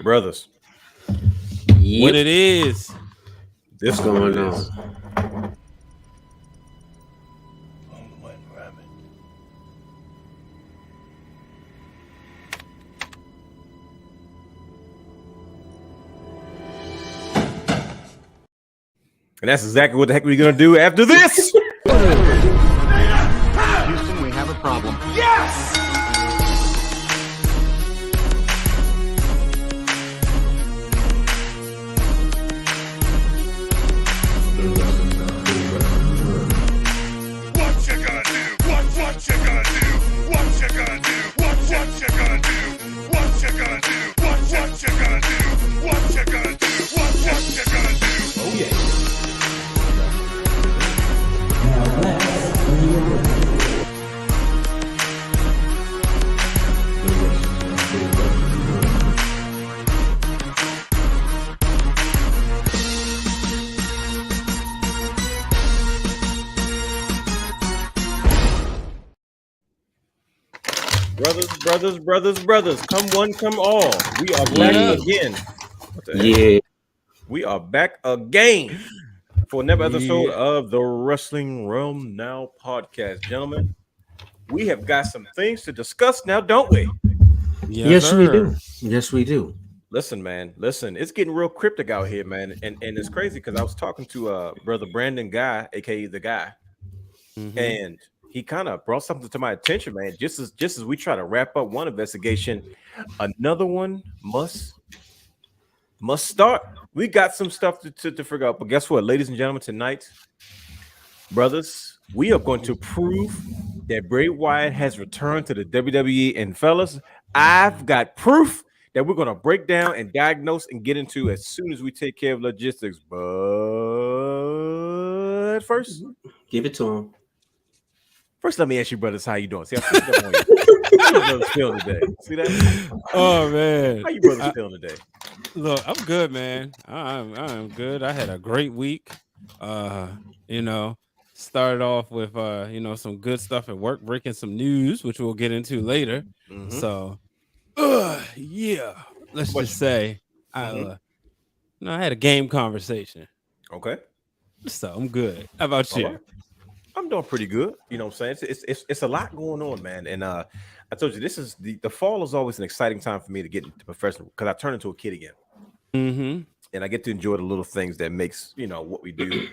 Brothers, What it is? this is what it is. And that's exactly what the heck we're going to do after this. Houston, we have a problem. Yes! What you gonna do? What you gonna do? What you gonna do? What you gonna do? What you gonna do? What you gonna do? What you gonna do? What you gonna do? Oh yeah. Brothers, come one, come all. We are back again. We are back again for another episode of the Wrestling Realm Now podcast. Gentlemen, we have got some things to discuss now, don't we? Yes, we do. Yes, we do. Listen, man. Listen, it's getting real cryptic out here, man. And it's crazy because I was talking to brother Brandon Guy, aka the guy, and he kind of brought something to my attention, man. Just as we try to wrap up one investigation, another one must start. We got some stuff to figure out. But guess what, ladies and gentlemen, tonight, brothers, we are going to prove that Bray Wyatt has returned to the WWE. And fellas, I've got proof that we're going to break down and diagnose and get into as soon as we take care of logistics. But first, give it to him. First, let me ask you, brothers, how you doing? See, how you brothers feeling today? See that? Oh man, How you brothers feeling today? Look, I'm good, man. I'm good. I had a great week. Started off with some good stuff at work, breaking some news, which we'll get into later. So, let's just say I had a game conversation. Okay. So I'm good. How about you? Right. I'm doing pretty good. You know what I'm saying? It's a lot going on, man. And I told you this is the fall is always an exciting time for me to get into professional because I turn into a kid again. And I get to enjoy the little things that makes what we do.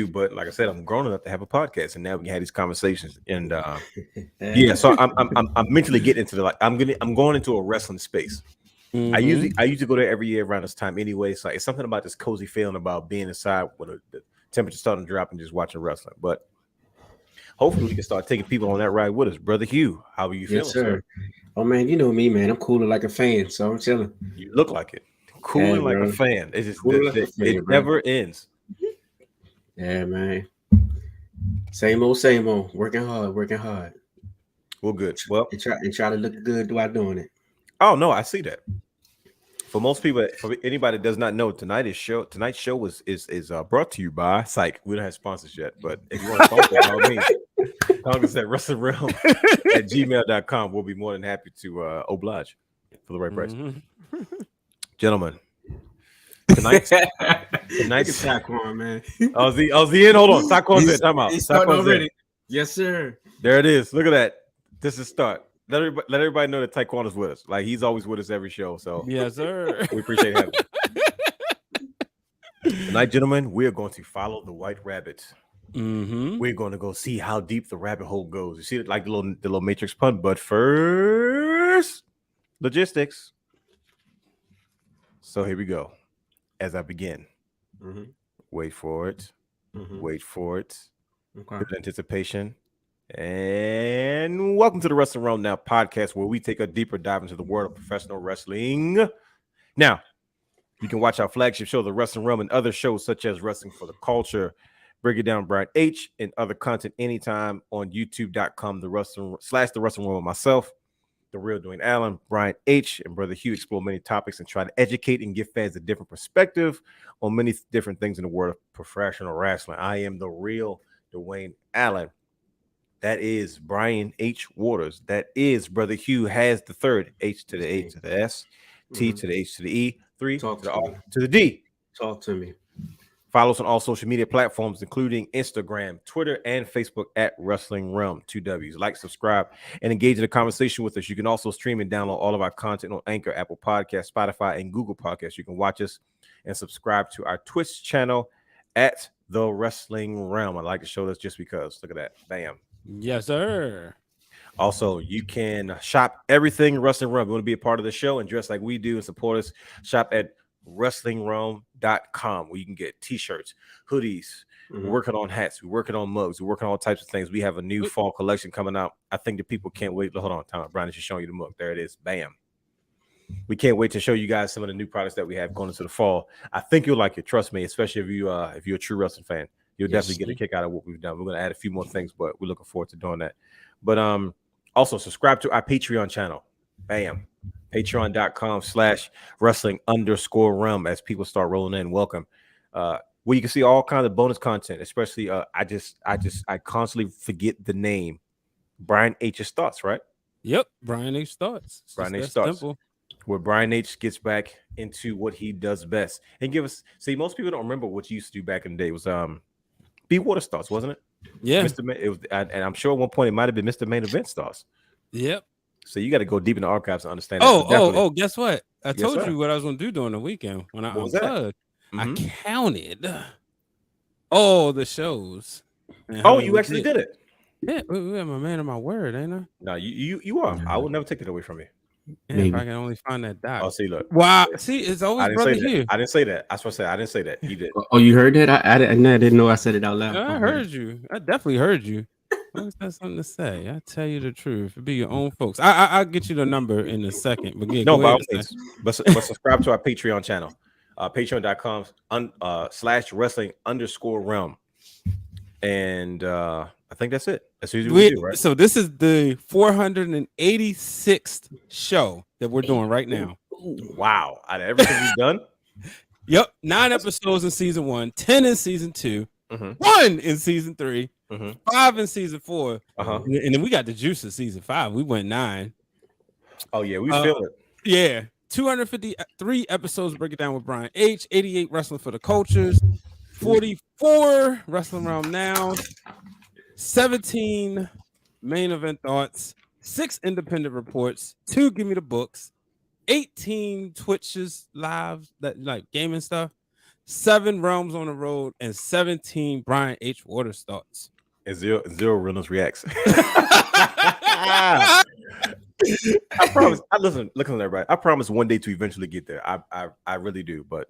But like I said, I'm grown enough to have a podcast, and now we can have these conversations. And so I'm mentally getting into I'm going into a wrestling space. I usually go there every year around this time anyway. So it's something about this cozy feeling about being inside with the temperature starting to drop and just watching wrestling. But hopefully we can start taking people on that ride with us. Brother Hugh, how are you feeling? Yes, sir. Oh man, you know me, man. I'm cooler like a fan, so I'm chilling. You look like it. Cooling like a fan. It's just it never ends. Yeah, man. Same old. Working hard. Well, good. Well, and try to look good while doing it. Oh no, I see that. For most people, for anybody that does not know, tonight's show is brought to you by Psych. We don't have sponsors yet, but if you want to sponsor, by all means, contact us at wrestlingrealm@gmail.com. We'll be more than happy to oblige for the right price. Gentlemen, tonight's Taquan, man. Oh, the end. Hold on. Taquan's in. Time out. Taquan's in. Yes, sir. There it is. Look at that. This is start. Let everybody know that Taekwondo is with us. Like he's always with us every show. So yes, sir. We appreciate having him. Tonight, gentlemen, we are going to follow the white rabbit. We're going to go see how deep the rabbit hole goes. You see it like the little Matrix pun. But first, logistics. So here we go. As I begin, wait for it. Wait for it. Okay. With anticipation. And welcome to the Wrestling Realm Now podcast, where we take a deeper dive into the world of professional wrestling. Now, you can watch our flagship show, The Wrestling Realm, and other shows such as Wrestling for the Culture, Break It Down Brian H, and other content anytime on youtube.com, the Wrestling Realm with myself, The Real Dwayne Allen, Brian H, and Brother Hugh explore many topics and try to educate and give fans a different perspective on many different things in the world of professional wrestling. I am The Real Dwayne Allen. That is Brian H. Waters. That is Brother Hugh has the third H to the A to the S T to the H to the E, 3 Talk to the to R me. to the D. Talk to me. Follow us on all social media platforms, including Instagram, Twitter, and Facebook at Wrestling Realm, 2 W's. Like, subscribe, and engage in the conversation with us. You can also stream and download all of our content on Anchor, Apple Podcasts, Spotify, and Google Podcasts. You can watch us and subscribe to our Twitch channel at The Wrestling Realm. I like to show this just because. Look at that. Bam. Yes, sir. Also, you can shop everything Wrestling Realm. You want to be a part of the show and dress like we do and support us, shop at WrestlingRealm.com, where you can get t-shirts, hoodies. We're working on hats, we're working on mugs, we're working on all types of things. We have a new fall collection coming out. I think the people can't wait. Hold on, time. Brian is just showing you the mug. There it is. Bam. We can't wait to show you guys some of the new products that we have going into the fall. I think you'll like it. Trust me, especially if you're a true wrestling fan. You'll definitely get a kick out of what we've done. We're going to add a few more things, but we're looking forward to doing that. But also subscribe to our Patreon channel. Bam. Patreon.com/wrestling_realm as people start rolling in. Welcome. Where you can see all kinds of bonus content, especially I constantly forget the name. Brian H's Thoughts, right? Yep. Brian H. Thoughts. Brian H. Thoughts. Where Brian H gets back into what he does best. And give us, see, most people don't remember what you used to do back in the day. It was B Water Stars, wasn't it? Yeah. It was, and I'm sure at one point it might have been Mr. Main Event Stars. Yep. So you got to go deep in the archives to understand. Guess what? I Yes, told sir. you what I was going to do during the weekend when I What was that? unplugged. I counted all the shows. Oh, you actually did it. Yeah, I'm a man of my word, ain't I? No, you are. I will never take it away from you. Yeah, if I can only find that doc. Oh, see, look. Wow. See, it's I always didn't brother say that. here. I didn't say that. That's what I said. I didn't say that. You did. Oh, you heard that? I didn't know I said it out loud. I heard you. I definitely heard you. I got something to say. I tell you the truth. It be your own folks. I'll get you the number in a second. But yeah, No, go by all ahead and say. means. But subscribe to our Patreon channel. Patreon.com/wrestling_realm. And I think that's it. That's usually what we do, right? So this is the 486th show that we're doing right now. Wow. Out of everything we've done. Yep. 9 episodes in season 1, 10 in season 2, 1 in season 3, 5 in season 4. And then we got the juice in season 5. We went 9. Oh, yeah. We feel it. Yeah. 253 episodes break it down with Brian H. 88 Wrestling for the Cultures. 44 Wrestling Realm Now. 17 Main Event Thoughts. 6 Independent Reports. 2 Give Me the Books. 18 Twitches live, that like gaming stuff. 7 Realms on the Road. And 17 Brian H. Waters Thoughts. And zero Reynolds reacts. I promise. Listen, everybody. I promise one day to eventually get there. I really do. But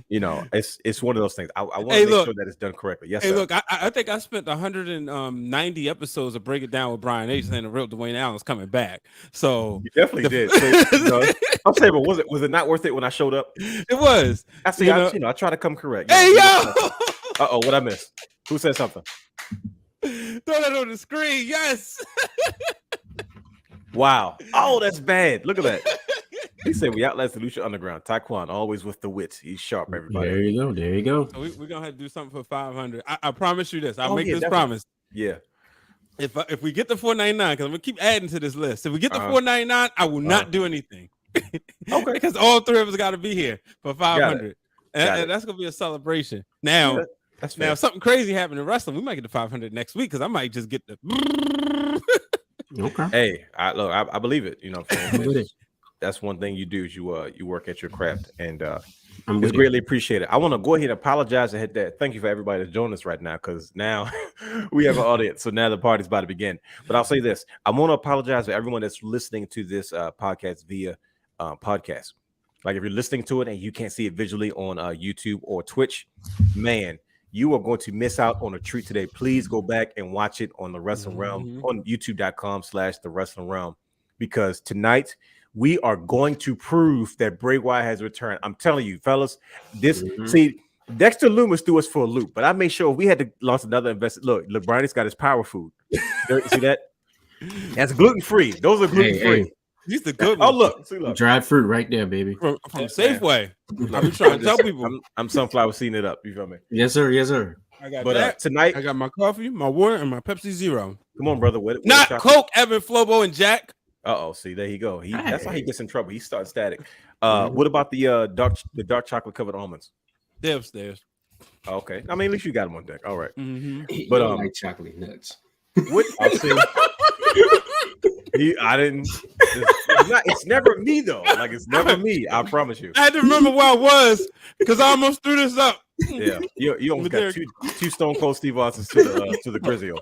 you know, it's one of those things. I want to make sure that it's done correctly. Yes. Hey, sir. look, I think I spent 190 episodes of Break It Down with Brian H. saying the real Dwayne Allen's coming back. So you definitely did. So, you know, I'm saying, but was it not worth it when I showed up? It was. I see. I try to come correct. Hey, yo! Uh-oh, what I missed? Who said something? Throw that on the screen. Yes. Wow. Oh, that's bad. Look at that. He said we outlasted Lucha Underground. Taekwon, always with the wits. He's sharp, everybody. There you go. So we're gonna have to do something for 500. I promise you this. I'll make this promise. Yeah. If we get the 499, because I'm gonna keep adding to this list. If we get the 499, I will not do anything. Okay. Because all 3 of us got to be here for 500, and that's gonna be a celebration. Now, that's now if something crazy happened in wrestling, we might get the 500 next week because I might just get the. Okay. Hey, I believe it. You know, that's one thing you do is you work at your craft, and it's greatly appreciated. I want to go ahead and apologize and hit that. Thank you for everybody that's joining us right now, because now we have an audience. So now the party's about to begin. But I'll say this: I want to apologize to everyone that's listening to this podcast via podcast. Like if you're listening to it and you can't see it visually on YouTube or Twitch, man, you are going to miss out on a treat today. Please go back and watch it on the Wrestling Realm on youtube.com/the Wrestling Realm, because tonight we are going to prove that Bray Wyatt has returned. I'm telling you, fellas, see, Dexter Loomis threw us for a loop, but I made sure we had to launch another investment. Look, Brian's got his power food. See that? That's gluten-free. Those are gluten-free. Hey. These the good Oh, ones. look. Dried fruit right there, baby. From Safeway. I be trying to tell people. I'm sunflower seeing it up. You feel me? Yes, sir. I got But tonight, I got my coffee, my water, and my Pepsi Zero. come on, brother. Not Coke, Evan, Flobo, and Jack. See, there you go. That's how he gets in trouble. He starts static. Mhm. What about the dark chocolate covered almonds? They're upstairs. Okay, I mean, at least you got them on deck. All right, He but don't like chocolate nuts. what I'll see. I didn't. It's never me though. Like it's never me. I promise you. I had to remember where I was because I almost threw this up. Yeah, you almost got two Stone Cold Steve Austins to the Grizzly.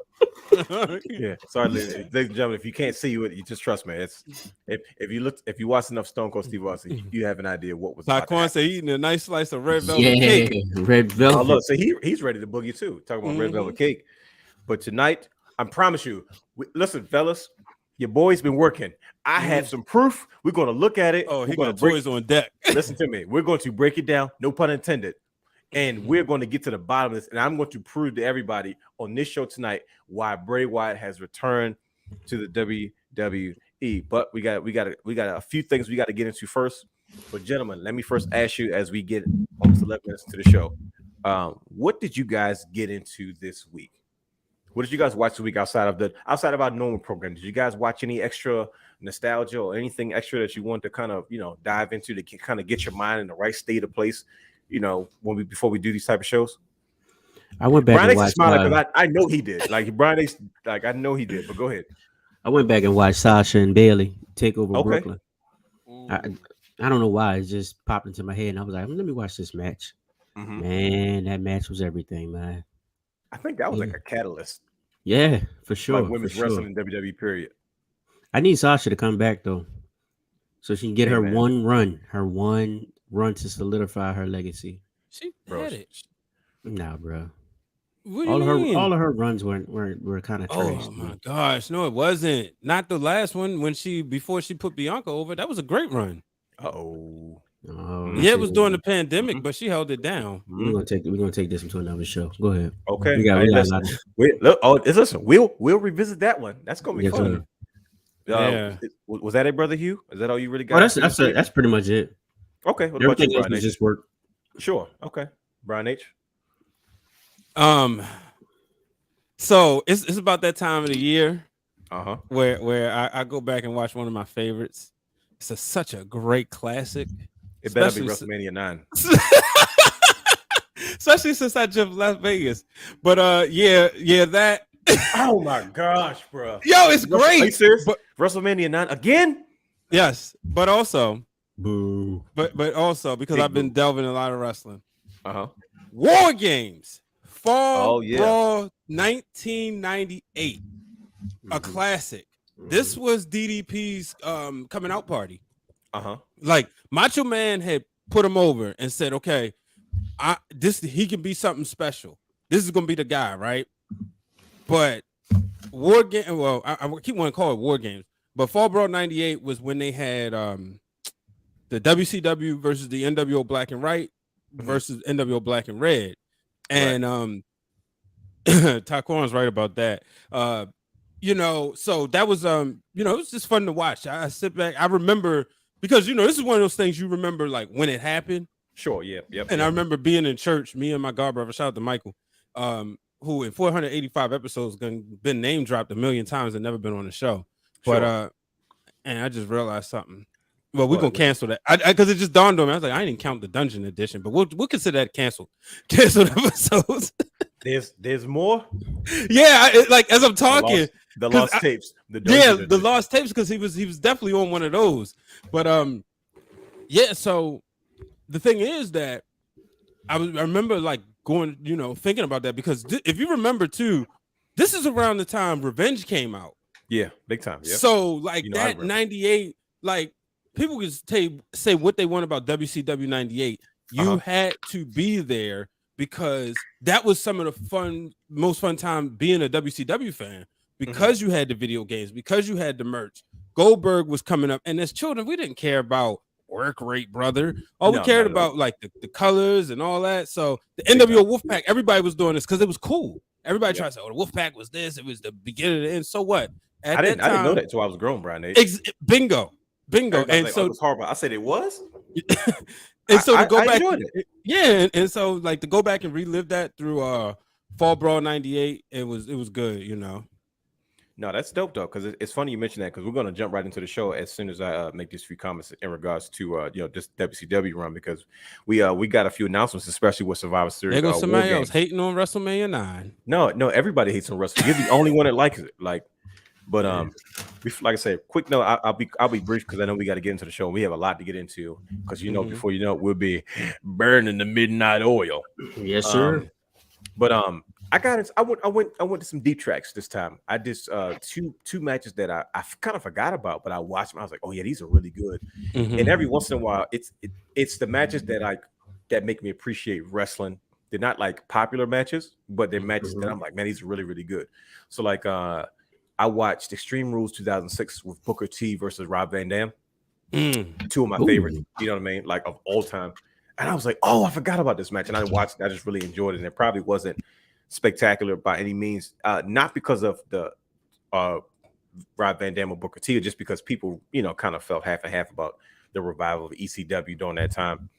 Yeah, sorry, ladies and gentlemen. If you can't see you just trust me. It's if you watch enough Stone Cold Steve Austin, you have an idea what was. Taquan said eating a nice slice of red velvet Yeah, cake. red velvet. Oh, look, so he's ready to boogie too. Talking about red velvet cake. But tonight, I promise you. Listen, fellas, your boy's been working. I have some proof. We're going to look at it. Oh, he We're got toys on deck. Listen to me. We're going to break it down. No pun intended. And we're going to get to the bottom of this. And I'm going to prove to everybody on this show tonight why Bray Wyatt has returned to the WWE. But we got a few things we got to get into first. But gentlemen, let me first ask you as we get almost 11 minutes into the show. What did you guys get into this week? What did you guys watch this week outside of our normal program? Did you guys watch any extra nostalgia or anything extra that you want to kind of dive into to kind of get your mind in the right state of place? Before we do these type of shows. I went back Brian and watched. Smiling because I know he did. Like Brian Ace, like I know he did. But go ahead. I went back and watched Sasha and Bailey take over Okay. Brooklyn. I don't know why it just popped into my head, and I was like, let me watch this match. Man, that match was everything, man. I think that was like a catalyst. Yeah, for sure. Like women's wrestling in WWE. Period. I need Sasha to come back though, so she can get her man. one run to solidify her legacy. She Bro, had it. Nah, bro. What do you mean? All of her runs were kind of trash. Oh my gosh, no, it wasn't. Not the last one before she put Bianca over. That was a great run. Oh, Yeah, it was during the pandemic, but she held it down. We're gonna take this into another show. Go ahead. Okay. We got a lot of- Listen. We'll revisit that one. That's gonna be Yes, fun. Yeah. Was that it, Brother Hugh? Is that all you really got? That's pretty much it. Okay. What about Everything you, else Brian was H? just work. Sure. Okay. Brian H. So it's about that time of the year Uh-huh. where I go back and watch one of my favorites. It's such a great classic. It better be Especially WrestleMania 9. Especially since I jumped Las Vegas. But yeah, that. Oh my gosh, bro. Yo, it's great. Are you serious? But WrestleMania 9 again? yes, but also, Boo. but also because Big I've been boo. delving a lot of wrestling. Uh-huh. War Games. Fall Oh, yeah. Brawl 1998. A classic. This was DDP's coming out party. Uh-huh. Like Macho Man had put him over and said, okay, he can be something special. This is gonna be the guy, right? But War Game, well, I keep wanting to call it War Games, but Fall Brawl 98 was when they had the WCW versus the NWO Black and White versus NWO Black and Red. And Taquan's right about that. So that was it was just fun to watch. I sit back, I remember because this is one of those things you remember like when it happened. Sure, yep. And I remember being in church, me and my godbrother, shout out to Michael, who in 485 episodes been name dropped a million times and never been on the show. Sure. But and I just realized something. Well, we're gonna cancel that because it just dawned on me. I was like, I didn't count the dungeon edition, but we'll consider that canceled episodes. There's more. Yeah, as I'm talking, The lost tapes. The lost tapes because he was definitely on one of those. But so the thing is that I remember like going, thinking about that because if you remember too, this is around the time Revenge came out. Yeah, big time. Yep. So like that 98, like people can say what they want about WCW 98. You had to be there because that was some of the most fun time being a WCW fan because you had the video games, because you had the merch. Goldberg was coming up, and as children, we didn't care about work rate, brother. All we cared about like the colors and all that. So the NWO Wolfpack, everybody was doing this because it was cool. Everybody tried to say, "Oh, the Wolfpack was this. It was the beginning of the end." So what? I didn't know that until I was grown, Brian. Bingo. Everybody And like, so it was horrible. I said it was. And so to go I back, enjoyed it. Yeah, and so like to go back and relive that through Fall Brawl 98, it was good, No, that's dope though, because it's funny you mentioned that, because we're gonna jump right into the show as soon as I make these few comments in regards to this WCW run, because we got a few announcements, especially with Survivor Series. There goes War somebody Games. else hating on WrestleMania 9. No, everybody hates on wrestling. You're the only one that likes it. Like, but like I said, quick note. I'll be brief, because I know we got to get into the show. We have a lot to get into, because before you know it, we'll be burning the midnight oil. Yes, sir. But I went to some deep tracks this time. I did two matches that I kind of forgot about, but I watched them. I was like, oh yeah, these are really good. And every once in a while, it's the matches that make me appreciate wrestling. They're not like popular matches, but they're matches that I'm like, man, these are really, really good. So like I watched Extreme Rules 2006 with Booker T versus Rob Van Dam. Two of my favorites, you know what I mean, like of all time. And I was like, oh, I forgot about this match. And I watched it. I just really enjoyed it. And it probably wasn't spectacular by any means. Not because of the Rob Van Dam or Booker T, or just because people, kind of felt half and half about the revival of ECW during that time.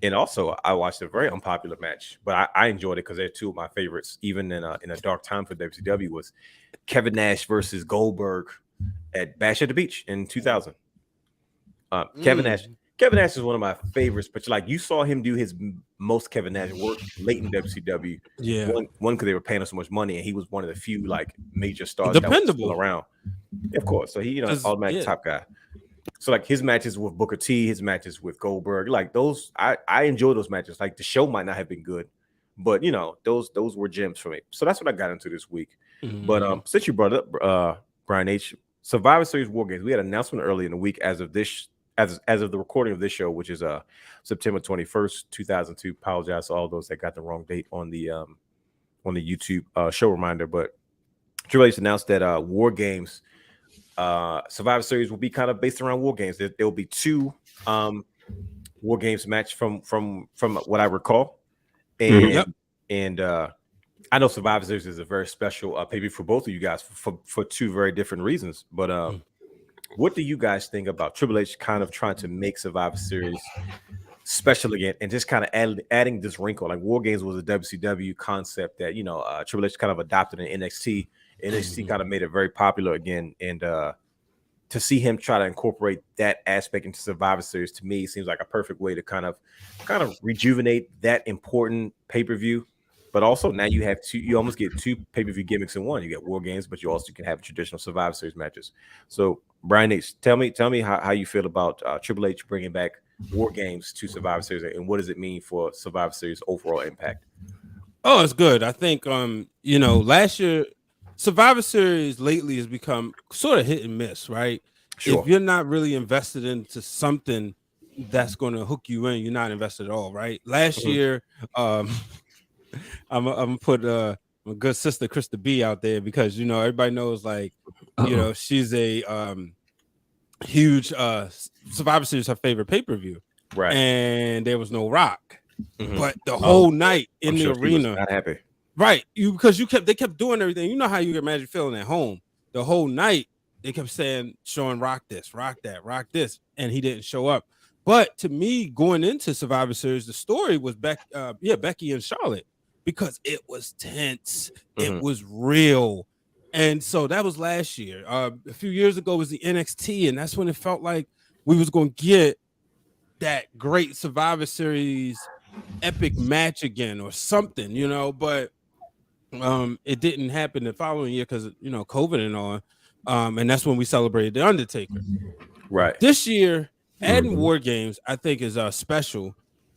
And also, I watched a very unpopular match, but I enjoyed it because they're two of my favorites, even in a dark time for WCW, was Kevin Nash versus Goldberg at Bash at the Beach in 2000. Kevin Nash is one of my favorites, but like you saw him do his most Kevin Nash work late in WCW. Yeah, one because they were paying him so much money, and he was one of the few like major stars that was still around. Of course, so he automatic top guy. So like his matches with Booker T, his matches with Goldberg, like those, I enjoy those matches. Like the show might not have been good, but those were gems for me. So that's what I got into this week. But since you brought it up, Brian H, Survivor Series War Games, we had an announcement early in the week as of the recording of this show, which is September 21st, 2002. Apologize to all those that got the wrong date on the YouTube show reminder. But Triple H announced that War Games Survivor Series will be kind of based around War Games. There will be two War Games match from what I recall. And I know Survivor Series is a very special pay-per-view for both of you guys for two very different reasons. But what do you guys think about Triple H kind of trying to make Survivor Series special again, and just kind of adding this wrinkle? Like War Games was a WCW concept that Triple H kind of adopted in NXT. NXT kind of made it very popular again, and to see him try to incorporate that aspect into Survivor Series, to me seems like a perfect way to kind of rejuvenate that important pay-per-view. But also now you almost get two pay-per-view gimmicks in one. You get War Games, but you also can have traditional Survivor Series matches. So Brian H, tell me how you feel about Triple H bringing back War Games to Survivor Series, and what does it mean for Survivor Series overall impact? Oh, it's good. I think last year Survivor Series lately has become sort of hit and miss, right? Sure. If you're not really invested into something that's going to hook you in, you're not invested at all, right? Last year, I'm gonna put my good sister Krista B out there, because everybody knows, like, she's a huge Survivor Series, her favorite pay-per-view, right? And there was no Rock, but the whole night in the arena, not happy. Right, because they kept doing everything. You know how you can imagine feeling at home. The whole night they kept showing Rock this, Rock that, Rock this, and he didn't show up. But to me, going into Survivor Series, the story was Becky and Charlotte, because it was tense, it was real, and so that was last year. A few years ago was the NXT, and that's when it felt like we was going to get that great Survivor Series epic match again or something, but it didn't happen the following year because COVID and all, and that's when we celebrated the Undertaker. Right. This year, adding War Games, I think, is special,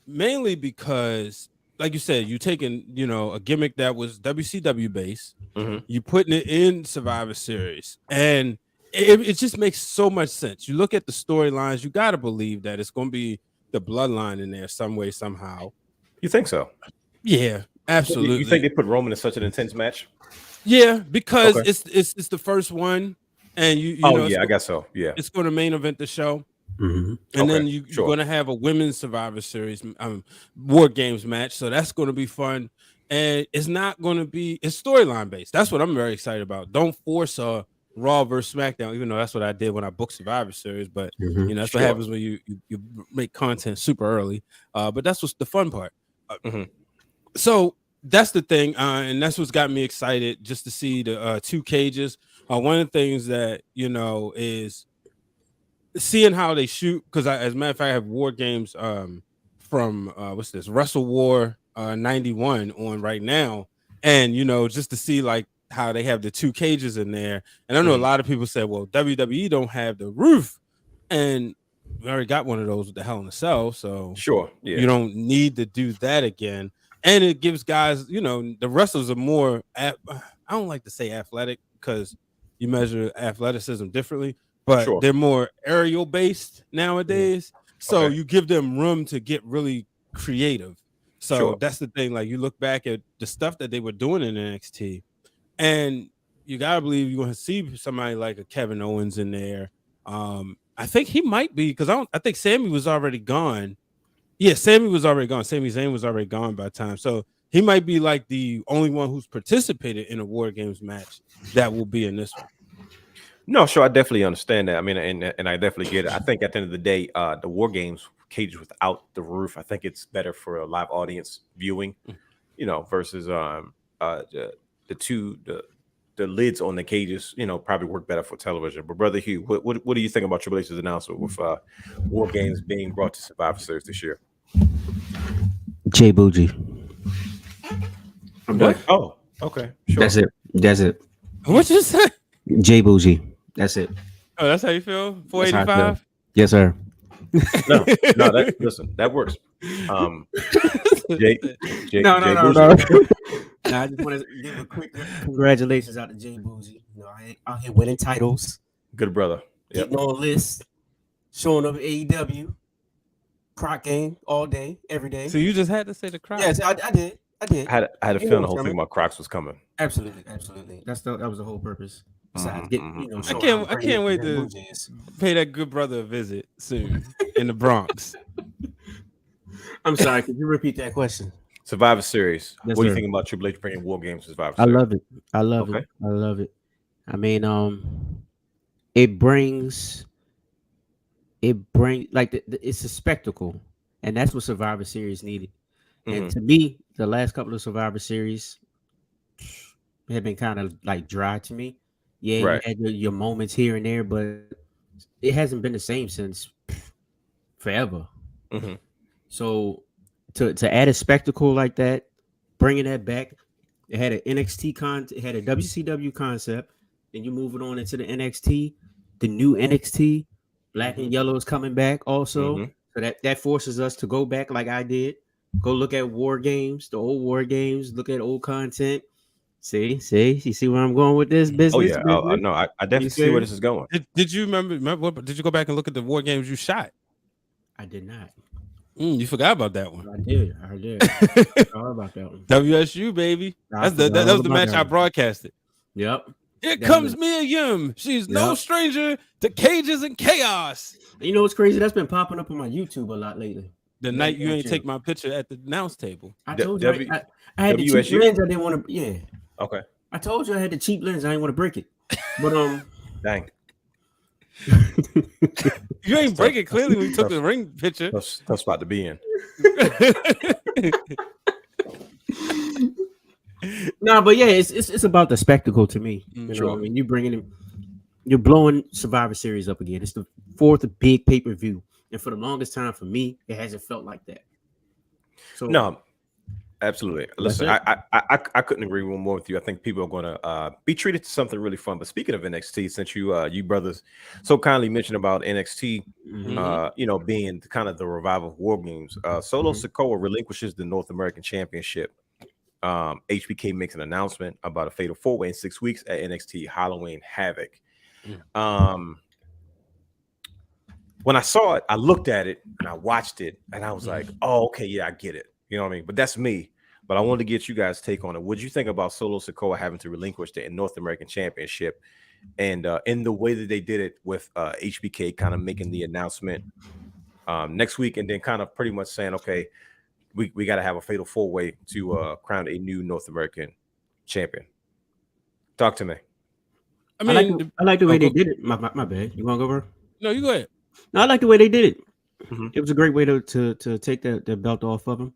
mainly because, like you said, you taking a gimmick that was WCW based, you putting it in Survivor Series, and it just makes so much sense. You look at the storylines, you got to believe that it's going to be the bloodline in there some way, somehow. You think so? Yeah, absolutely. You think they put Roman in such an intense match? Yeah, because it's the first one, and I guess so. Yeah, it's going to main event the show, and then you're going to have a women's Survivor Series War Games match, so that's going to be fun. And it's not going to be storyline based. That's what I'm very excited about. Don't force a Raw versus SmackDown, even though that's what I did when I booked Survivor Series. But that's what happens when you make content super early. But that's what's the fun part. So that's the thing, and that's what's got me excited, just to see the two cages. One of the things that is seeing how they shoot, because as a matter of fact, I have War Games from what's this, Wrestle War 91 on right now, and just to see like how they have the two cages in there. And I know a lot of people say, well, WWE don't have the roof, and we already got one of those with the Hell in a Cell, so Sure, yeah, you don't need to do that again. And it gives guys, the wrestlers are more I don't like to say athletic because you measure athleticism differently, but Sure. they're more aerial based nowadays. So Okay. you give them room to get really creative. So Sure. that's the thing. Like you look back at the stuff that they were doing in NXT, and you gotta believe you're gonna see somebody like a Kevin Owens in there. I think he might be, because I think Sammy was already gone. Yeah, Sammy was already gone. Sami Zayn was already gone by the time. So he might be like the only one who's participated in a War Games match that will be in this one. No, sure, I definitely understand that. I mean, and I definitely get it. I think at the end of the day, the War Games cages without the roof, I think it's better for a live audience viewing, versus the lids on the cages, probably work better for television. But Brother Hugh, what do you think about Triple H's announcement with War Games being brought to Survivor Series this year? Jay Bougie. I'm done. Oh, okay, sure. That's it. What you say? Jay Bougie. That's it. Oh, that's how you feel? That's how I 485? feel. Yes, sir. No, listen, that works. Jay No. Bougie. Nah, I just want to give a quick congratulations out to Jay Bougie. I ain't out here winning titles, Good brother. Yep. getting on lists, showing up at AEW, Croc game all day, every day. So you just had to say the crowd. Yes, I did. I had a feeling the whole thing about Crocs was coming. Absolutely. That was the whole purpose. Besides, I can't wait to pay that good brother a visit soon in the Bronx. I'm sorry. Could you repeat that question? Survivor Series. Yes, What do you sir. think about Triple H bringing War Games to Survivor I Series? love it. I love it. I mean, it brings like it's a spectacle, and that's what Survivor Series needed. And to me, the last couple of Survivor Series have been kind of like dry to me. Yeah, Right. you had your moments here and there, but it hasn't been the same since forever. Mhm. So to add a spectacle like that, bringing that back, it had an NXT it had a WCW concept. Then you move it on into the NXT, the new NXT, Black and Yellow is coming back also. So that forces us to go back like I did. Go look at War Games, the old War Games, look at old content. See, you see where I'm going with this business? Oh yeah, business? no, I definitely see where this is going. Did you remember did you go back and look at the War Games you shot? I did not. You forgot about that one. I did. I forgot about that one. WSU, baby. That was the match I broadcasted. Yep. Here comes Mia Yim. She's no stranger to cages and chaos. You know what's crazy? That's been popping up on my YouTube a lot lately. The night you ain't take my picture at the announce table. I told you I had the cheap lens. I didn't want to. Yeah. Okay. I told you I had the cheap lens. I didn't want to break it. But Dang. You ain't break it clearly when you took the ring picture. Tough spot to be in. No, but yeah, it's about the spectacle to me. Sure. I mean, you're blowing Survivor Series up again. It's the fourth big pay-per-view, and for the longest time for me, it hasn't felt like that. So No, absolutely. Listen, I couldn't agree more with you. I think people are going to be treated to something really fun. But speaking of NXT, since you brothers so kindly mentioned about NXT, being kind of the revival of War Games, Solo Sikoa relinquishes the North American Championship. HBK makes an announcement about a fatal 4-way in 6 weeks at NXT Halloween Havoc. When I saw it, I looked at it and I watched it and I was like, oh, okay, yeah, I get it. You know what I mean? But that's me. But I wanted to get you guys' take on it. What do you think about Solo Sikoa having to relinquish the North American Championship, and in the way that they did it with HBK kind of making the announcement next week, and then kind of pretty much saying, okay, we got to have a fatal 4-way to crown a new North American champion. Talk to me. I mean, I like the way they did it. My bad. You want to go over? No, you go ahead. No, I like the way they did it. It was a great way to take the belt off of him.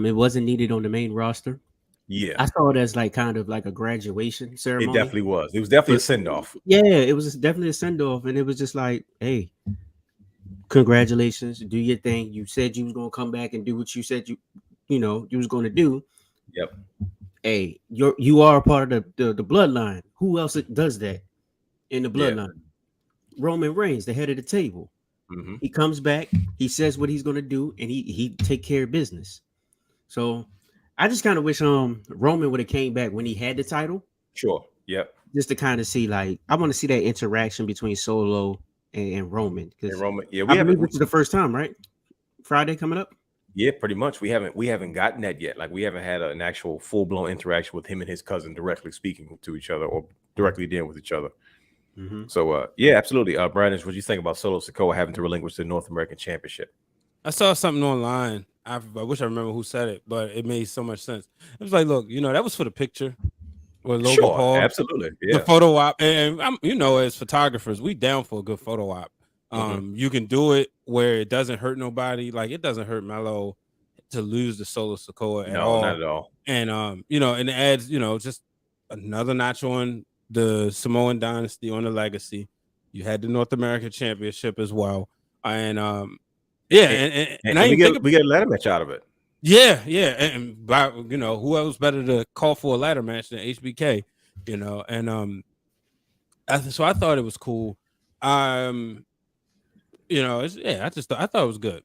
It wasn't needed on the main roster. Yeah, I saw it as like kind of like a graduation it ceremony. definitely was. It was definitely a send off. Yeah, it was definitely a send off, and it was just like, hey, congratulations, do your thing. You said you was gonna come back and do what you said you was gonna do. Yep. Hey, you are a part of the bloodline. Who else does that in the Yeah. bloodline? Roman Reigns, the head of the table. Hmm. He comes back, he says what he's gonna do, and he take care of business. So I just kind of wish Roman would have came back when he had the title, Sure. Yep. just to kind of see, like, I want to see that interaction between Solo and Roman, And because Roman. Yeah, I believe this is the first time, right? Friday coming up. Yeah, pretty much. We haven't gotten that yet. Like we haven't had an actual full blown interaction with him and his cousin directly speaking to each other or directly dealing with each other. Mm-hmm. So yeah, absolutely. Brandon, what do you think about Solo Sikoa having to relinquish the North American Championship? I saw something online. I wish I remember who said it, but it made so much sense. It was like, look, that was for the picture with Logan Sure, Paul. absolutely. The Yeah. photo op, and as photographers, we down for a good photo op. You can do it where it doesn't hurt nobody. Like it doesn't hurt Melo to lose the Solo Sikoa at No, all. not at all. And and it adds, just another notch on the Samoan dynasty, on the legacy. You had the North American Championship as well, and yeah, and I we didn't get a ladder match out of it. yeah, and by, who else better to call for a ladder match than HBK, and so I thought it was cool. I thought it was good.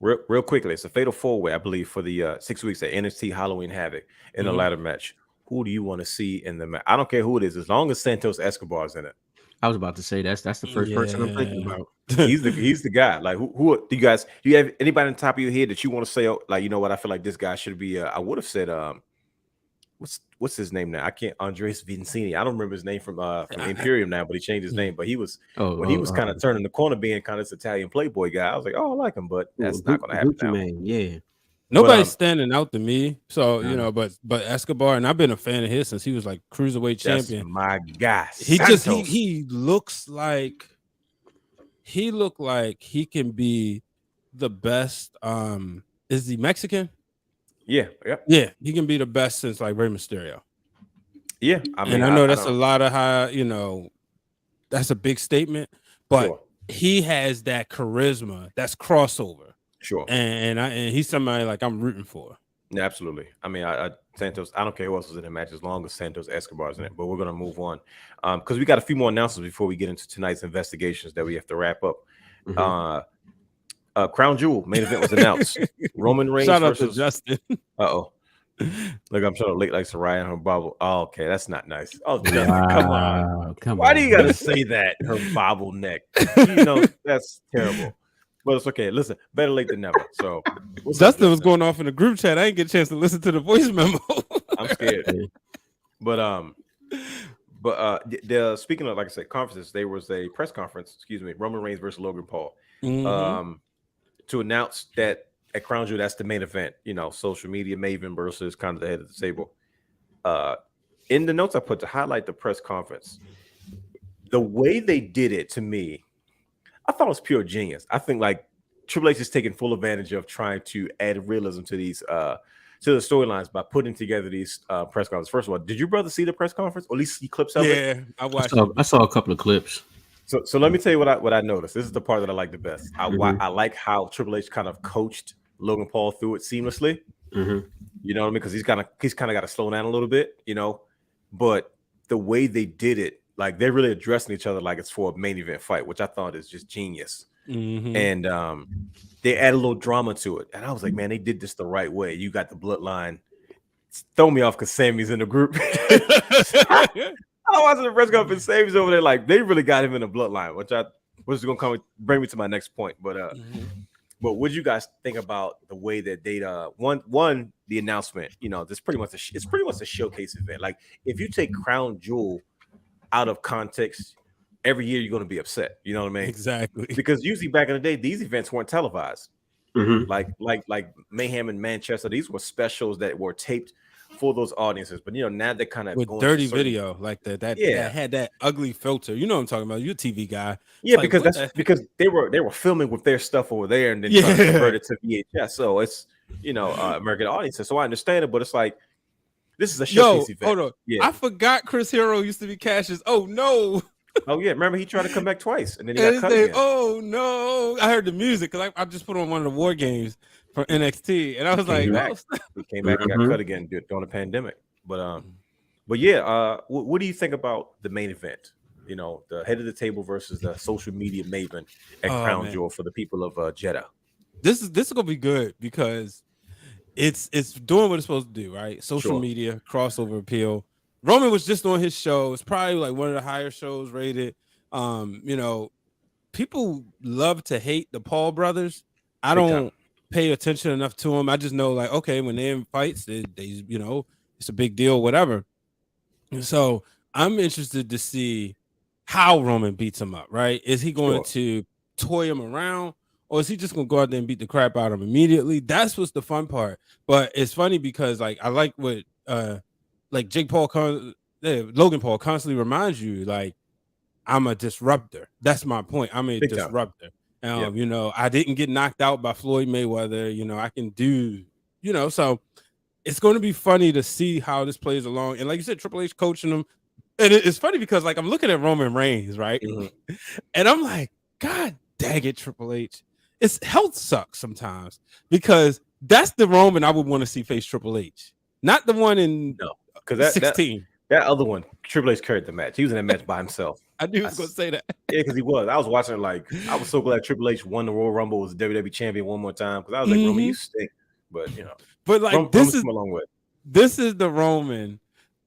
Real quickly, it's a fatal 4-way, I believe, for the 6 weeks at NXT Halloween Havoc in the ladder match. Who do you want to see in the match? I don't care who it is, as long as Santos Escobar's in it. I was about to say that's the first person I'm thinking about. He's the guy. Like who do you have anybody on top of your head that you want to say, like, you know what, I feel like this guy should be I would have said what's his name now? I can't. Andres Vincini. I don't remember his name from Imperium now, but he changed his name. But he was he was kind of turning the corner, being kind of this Italian playboy guy. I was like, oh, I like him, but that's not going to happen now. Man, yeah. Nobody's standing out to me. So but Escobar, and I've been a fan of his since he was like cruiserweight champion. My guy. He looks like he can be the best. Is he Mexican? Yeah, yeah. He can be the best since like Rey Mysterio. Yeah, I mean, and I know that's a lot of high. That's a big statement, but he has that charisma. That's crossover. Sure. And he's somebody like I'm rooting for. Yeah, absolutely. I mean, Santos, I don't care who else is in the match as long as Santos Escobar's in it, but we're going to move on because we got a few more announcements before we get into tonight's investigations that we have to wrap up. Crown Jewel main event was announced. Roman Reigns Shout out versus to Justin. Look, I'm trying to look like Saraya and her bobble. Oh, okay, that's not nice. Oh, Justin, come on. Why do you got to say that? Her bobbleneck. That's terrible. But it's okay. Listen, better late than never. So Justin was going off in the group chat. I didn't get a chance to listen to the voice memo. I'm scared. But speaking of, like I said, conferences, there was a press conference. Roman Reigns versus Logan Paul. To announce that at Crown Jewel, that's the main event. Social media maven versus kind of the head of the table. In the notes I put to highlight the press conference, the way they did it, to me, I thought it was pure genius. I think like Triple H is taking full advantage of trying to add realism to these to the storylines by putting together these press conferences. First of all, did your brother see the press conference, or at least see clips of it? Yeah, I watched. I saw a couple of clips. So let me tell you what I noticed. This is the part that I like the best. I like how Triple H kind of coached Logan Paul through it seamlessly. You know what I mean? Because he's kind of got to slow down a little bit, But the way they did it, like they're really addressing each other like it's for a main event fight, which I thought is just genius. And they add a little drama to it, and I was like, man, they did this the right way. You got the bloodline. Throw me off because Sammy's in the group. I was in the press conference. Sammy's over there, like they really got him in the bloodline, which is going to bring me to my next point. But what do you guys think about the way that they one the announcement? This pretty much it's pretty much a showcase event. Like if you take Crown Jewel out of context, every year you're going to be upset. You know what I mean? Exactly. Because usually back in the day, these events weren't televised. Like Mayhem in Manchester, these were specials that were taped for those audiences. But now they're kind of with going dirty video like that had that ugly filter. You know what I'm talking about? You're a TV guy. Yeah, like, because they were filming with their stuff over there and then trying to convert it to VHS. So it's American audiences. So I understand it, but it's like This is a Yo, showcase event. hold on. Yeah. I forgot Chris Hero used to be Cassius. Oh no. Oh yeah. Remember he tried to come back twice and then he And got his cut name, again. oh no. I heard the music because I just put on one of the war games from NXT. And I was like, back. oh, snap. He came back and got cut again during the pandemic. But yeah, what do you think about the main event? You know, the head of the table versus the social media maven at Crown Jewel for the people of Jeddah. This is gonna be good because it's doing what it's supposed to do, right? Social media, crossover appeal. Roman was just on his show. It's probably like one of the higher shows rated. You know, people love to hate the Paul brothers. I don't pay attention enough to them. I just know, like, okay, when they're in fights, they you know, it's a big deal, whatever. So I'm interested to see how Roman beats him up, right? Is he going to toy him around, or is he just gonna go out there and beat the crap out of him immediately? That's what's the fun part. But it's funny because like I like what like Logan Paul constantly reminds you, like, I'm a disruptor. That's my point. I'm a disruptor. You know, I didn't get knocked out by Floyd Mayweather. You know, I can do, you know, so it's going to be funny to see how this plays along. And like you said, Triple H coaching them. And it's funny because like I'm looking at Roman Reigns, right? And I'm like, God dang it, Triple H. His health sucks sometimes because that's the Roman I would want to see face Triple H. Not the one in 16. That other one, Triple H carried the match. He was in that match by himself. I knew he was going to say that. Yeah, because he was. I was watching like I was so glad Triple H won the Royal Rumble, was WWE champion one more time because I was like, Roman, you stink. But you know, but like this is come a long way. This is the Roman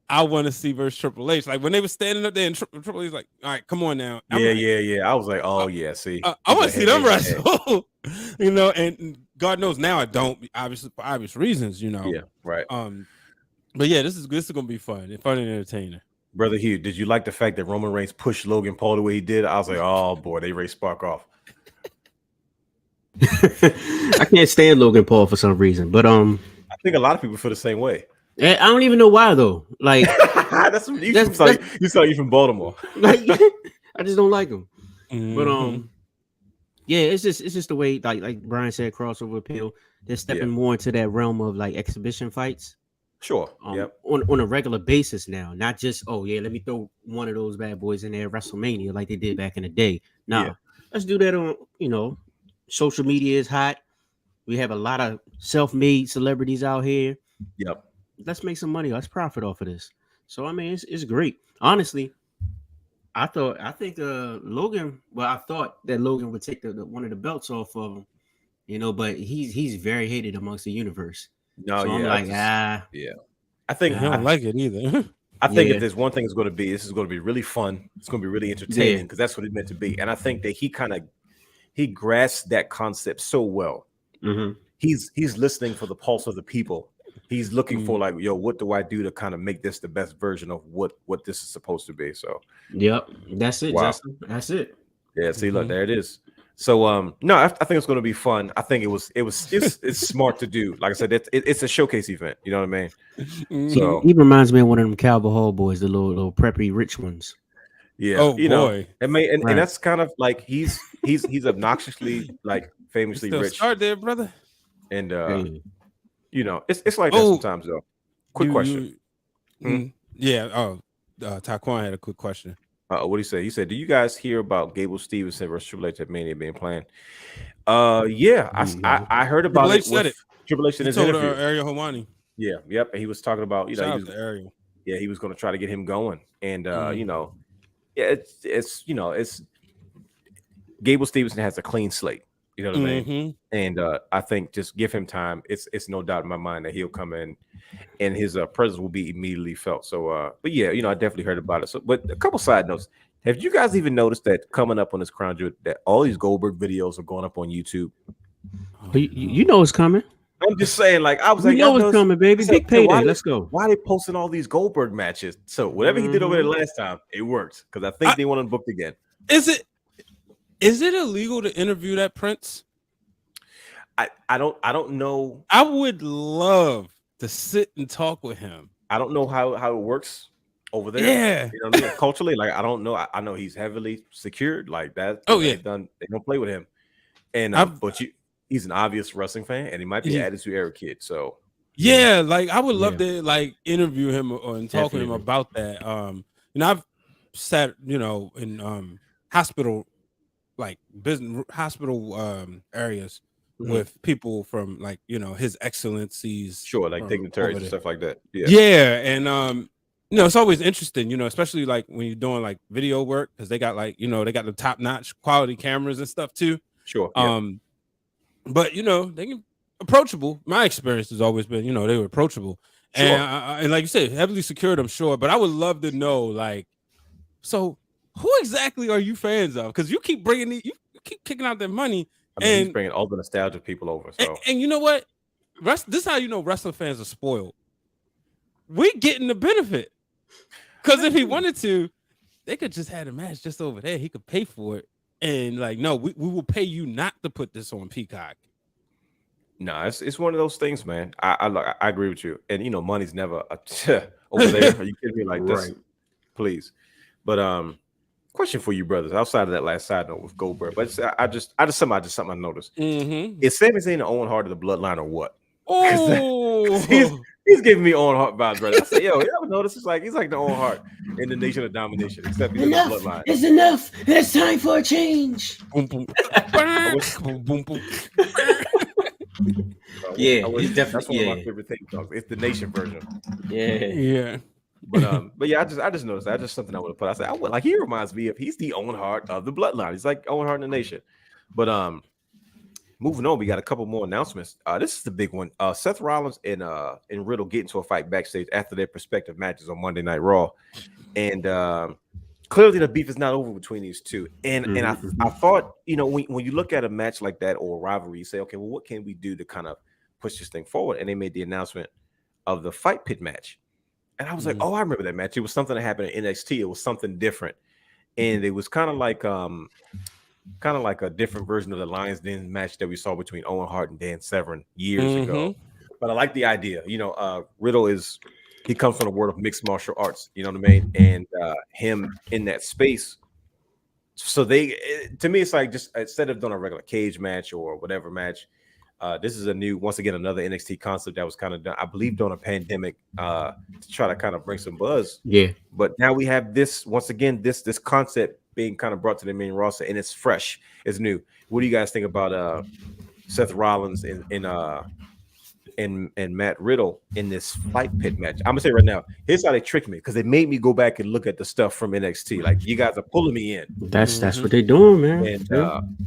I want to see versus Triple H. Like when they were standing up there and Triple H like, all right, come on now. Yeah. I was like, oh yeah, see, I want to see them wrestle. You know, and God knows now I don't, obviously for obvious reasons. You know, yeah, right. But yeah, this is gonna be fun and entertaining. Brother Hugh, did you like the fact that Roman Reigns pushed Logan Paul the way he did? I was like, oh boy, they raised Spark off. I can't stand Logan Paul for some reason, but I think a lot of people feel the same way. I don't even know why though. Like that's you saw you from Baltimore. Like I just don't like him. But yeah, it's just the way like Brian said, crossover appeal. They're stepping more into that realm of like exhibition fights. Sure. On a regular basis now, not just let me throw one of those bad boys in there at WrestleMania like they did back in the day. Let's do that on social media is hot. We have a lot of self-made celebrities out here. Yep. Let's make some money. Let's profit off of this. So I mean, it's great. Honestly, I thought that Logan would take the one of the belts off of him, you know, but he's very hated amongst the universe. No, so yeah, I'm like, I think I don't like it either. I think if there's one thing it's going to be, this is going to be really fun. It's going to be really entertaining because that's what it meant to be. And I think that he grasped that concept so well. He's listening for the pulse of the people. He's looking for like, yo, what do I do to kind of make this the best version of what this is supposed to be? So, yep, that's it. Wow. That's it. Yeah, see, look, there it is. So, no, I think it's going to be fun. I think it's smart to do. Like I said, it's a showcase event. You know what I mean? So he reminds me of one of them Cowboy Hall boys, the little preppy rich ones. Yeah. Oh you boy. Know, and that's kind of like he's obnoxiously like famously rich. Start there, brother. And you know, it's like that sometimes though. Quick question. Taquan had a quick question. What did he say? He said, "Do you guys hear about Gable Stevenson versus Triple H at Mania being planned?" Yeah, I heard about it. Triple H in his interview. Ariel Helwani. Yeah, yep. And he was talking about Ariel. Yeah, he was going to try to get him going, and you know, yeah, it's Gable Stevenson has a clean slate. You know what I mean? And I think just give him time. It's no doubt in my mind that he'll come in, and his presence will be immediately felt. So, but yeah, you know, I definitely heard about it. So, but a couple side notes. Have you guys even noticed that coming up on this Crown Jewel, that all these Goldberg videos are going up on YouTube? You know it's coming. I'm just saying, like I was like, you know it's coming, baby. Big payday. Let's go. Why are they posting all these Goldberg matches? So whatever he did over there last time, it worked because I think they want him booked again. Is it illegal to interview that Prince? I don't know. I would love to sit and talk with him. I don't know how it works over there. Yeah, you know what I mean? Culturally, like I don't know. I know he's heavily secured like that. They don't play with him. And but he's an obvious wrestling fan, and he might be an Attitude Era kid. So Yeah, like I would love Yeah. to like interview him and talk to him Definitely. about that. I've sat, in hospital, like business hospital areas Mhm. with people from like, His Excellencies. Sure, like dignitaries over and there. stuff like that. Yeah. Yeah, and it's always interesting, especially like when you're doing like video work, because they got like, they got the top-notch quality cameras and stuff too. Sure. Yeah. But they can approachable. My experience has always been, they were approachable. Sure. And like you said, heavily secured, I'm sure. But I would love to know, like, so who exactly are you fans of? Because you keep you keep kicking out their money. I mean, he's And bringing all the nostalgic people over. So and you know what? This is how you know wrestling fans are spoiled. We getting the benefit. Because if he wanted to, they could just have a match just over there. He could pay for it. And like, no, we will pay you not to put this on Peacock. no, it's one of those things, man. I agree with you. And money's never over there. Are you kidding me? Like this, please. But question for you, brothers. Outside of that last side note with Goldberg, but something I noticed. Mm-hmm. Is Sami Zayn the Owen Hart of the bloodline or what? Oh, he's giving me Owen Hart vibes, brother. I said, yo, you ever notice? He's like the Owen Hart in the Nation of Domination, except he's in the bloodline. It's enough. It's time for a change. boom, boom. Boom, boom, boom. Yeah, that's definitely. one of my favorite things. It's the Nation version. Yeah. But yeah, I just noticed that. That's just something I would have put. I said, like he reminds me of, he's the Owen Hart of the bloodline. He's like Owen Hart in the Nation. But moving on, we got a couple more announcements. This is the big one. Seth Rollins and Riddle get into a fight backstage after their respective matches on Monday Night Raw, and clearly the beef is not over between these two. And I thought, when you look at a match like that or a rivalry, you say, okay, well, what can we do to kind of push this thing forward? And they made the announcement of the Fight Pit match. And I was like, oh, I remember that match. It was something that happened in NXT. It was something different. And it was kind of like a different version of the Lions Den match that we saw between Owen Hart and Dan Severn years ago. But I like the idea. Riddle he comes from the world of mixed martial arts, you know what I mean? And him in that space. So to me, it's like, just instead of doing a regular cage match or whatever match, this is once again, another NXT concept that was kind of done, I believe, during a pandemic to try to kind of bring some buzz. Yeah. But now we have this, once again, this concept being kind of brought to the main roster, and it's fresh, it's new. What do you guys think about Seth Rollins and Matt Riddle in this Fight Pit match? I'm gonna say right now, here's how they tricked me, because they made me go back and look at the stuff from NXT. Like, you guys are pulling me in. That's what they're doing, man. And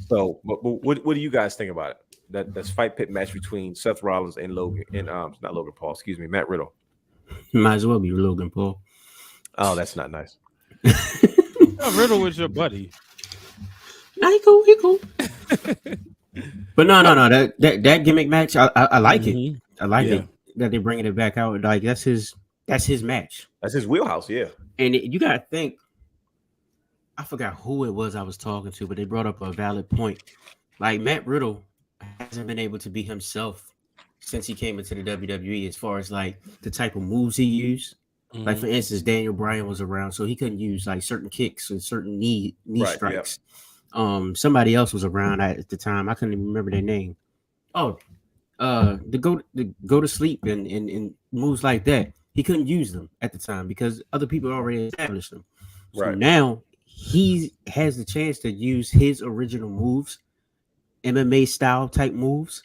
so, but what do you guys think about it? That's Fight Pit match between Seth Rollins and Logan, and not Logan Paul, excuse me, Matt Riddle. Might as well be Logan Paul. Oh, that's not nice. Riddle was your buddy. We cool. But no. That gimmick match, I like it. I like it that they're bringing it back out. Like, that's his match. That's his wheelhouse, yeah. And you gotta think. I forgot who it was I was talking to, but they brought up a valid point. Like, Matt Riddle hasn't been able to be himself since he came into the WWE, as far as like the type of moves he used. Like, for instance, Daniel Bryan was around, so he couldn't use like certain kicks and certain knee strikes. Yeah. Somebody else was around at the time. I couldn't even remember their name. The go to sleep and moves like that. He couldn't use them at the time because other people already established them. So now he has the chance to use his original moves, MMA style type moves,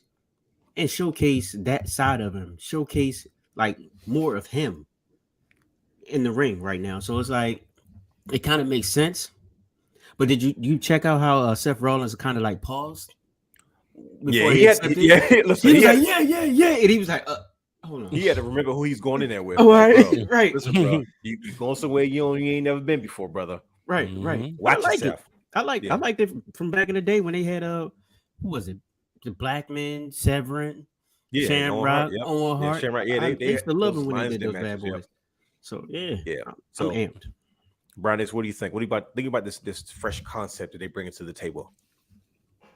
and showcase that side of him. Showcase like more of him in the ring right now. So it's like, it kind of makes sense. But did you check out how Seth Rollins kind of like paused? Yeah, he was like, yeah. And he was like, hold on. He had to remember who he's going in there with. Oh, like, right. Listen, bro, you going somewhere you ain't never been before, brother. Right. Watch I like yourself. I liked it from back in the day when they had who was it? The Blackman, Severin, Shamrock, Owen Hart. Shamrock. I used to love it when they did those bad boys. So So, I'm amped. Brian, what do you think? What do you think about this fresh concept that they bring to the table?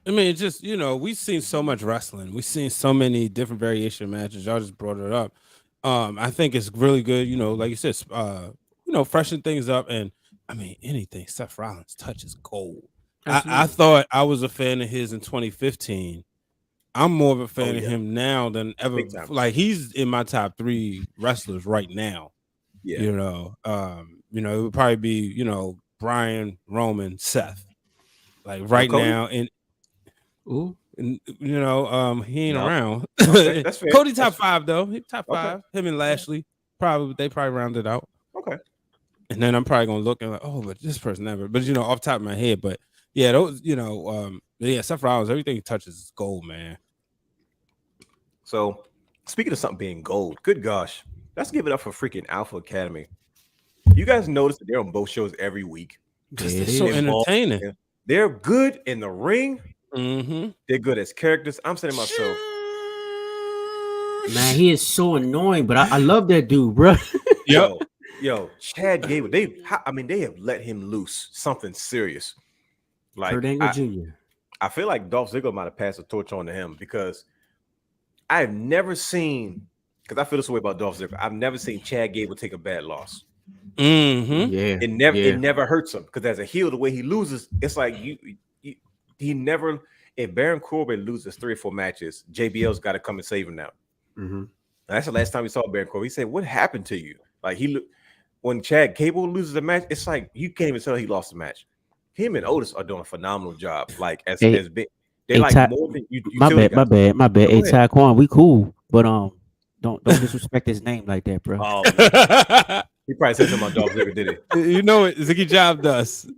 I mean, it's just, we've seen so much wrestling. We've seen so many different variation matches. Y'all just brought it up. I think it's really good, like you said, freshen things up. And I mean, anything Seth Rollins touches gold. I thought I was a fan of his in 2015. I'm more of a fan Oh, of yeah. him now than ever. Big time. Like he's in my top 3 wrestlers right now. Yeah. You know, it would probably be, Brian, Roman, Seth. Like right Cody? now, and he ain't No. around. Okay, that's fair. Cody That's top 5 though. He top Okay. 5. Him and Lashley they probably rounded out. Okay. And then I'm probably gonna look and like, oh, but this person never. But off the top of my head, but yeah, those, Seth Rollins, everything he touches is gold, man. So speaking of something being gold, good gosh, let's give it up for freaking Alpha Academy. You guys notice that they're on both shows every week. They're so entertaining. They're good in the ring. Mm-hmm. They're good as characters. I'm saying to myself, man, he is so annoying, but I love that dude, bro. Yo, Chad Gable. They have let him loose something serious. Like Kurt Angle Jr. I feel like Dolph Ziggler might have passed the torch on to him because I have never seen. Because I feel this way about Dolph Ziggler. I've never seen Chad Gable take a bad loss. Mm-hmm. Yeah, It never hurts him because as a heel, the way he loses, it's like he never. If Baron Corbin loses 3 or 4 matches, JBL's got to come and save him now. Mm-hmm. That's the last time we saw Baron Corbin. He said, "What happened to you?" Like when Chad Gable loses a match, it's like you can't even tell he lost the match. Him and Otis are doing a phenomenal job. Like as big, they're like more than you. My bad. Hey, Taekwon, we cool, but don't disrespect his name like that, bro. Oh, he probably said something about Dolph Ziggler, did it? You know it. Ziggy Job does.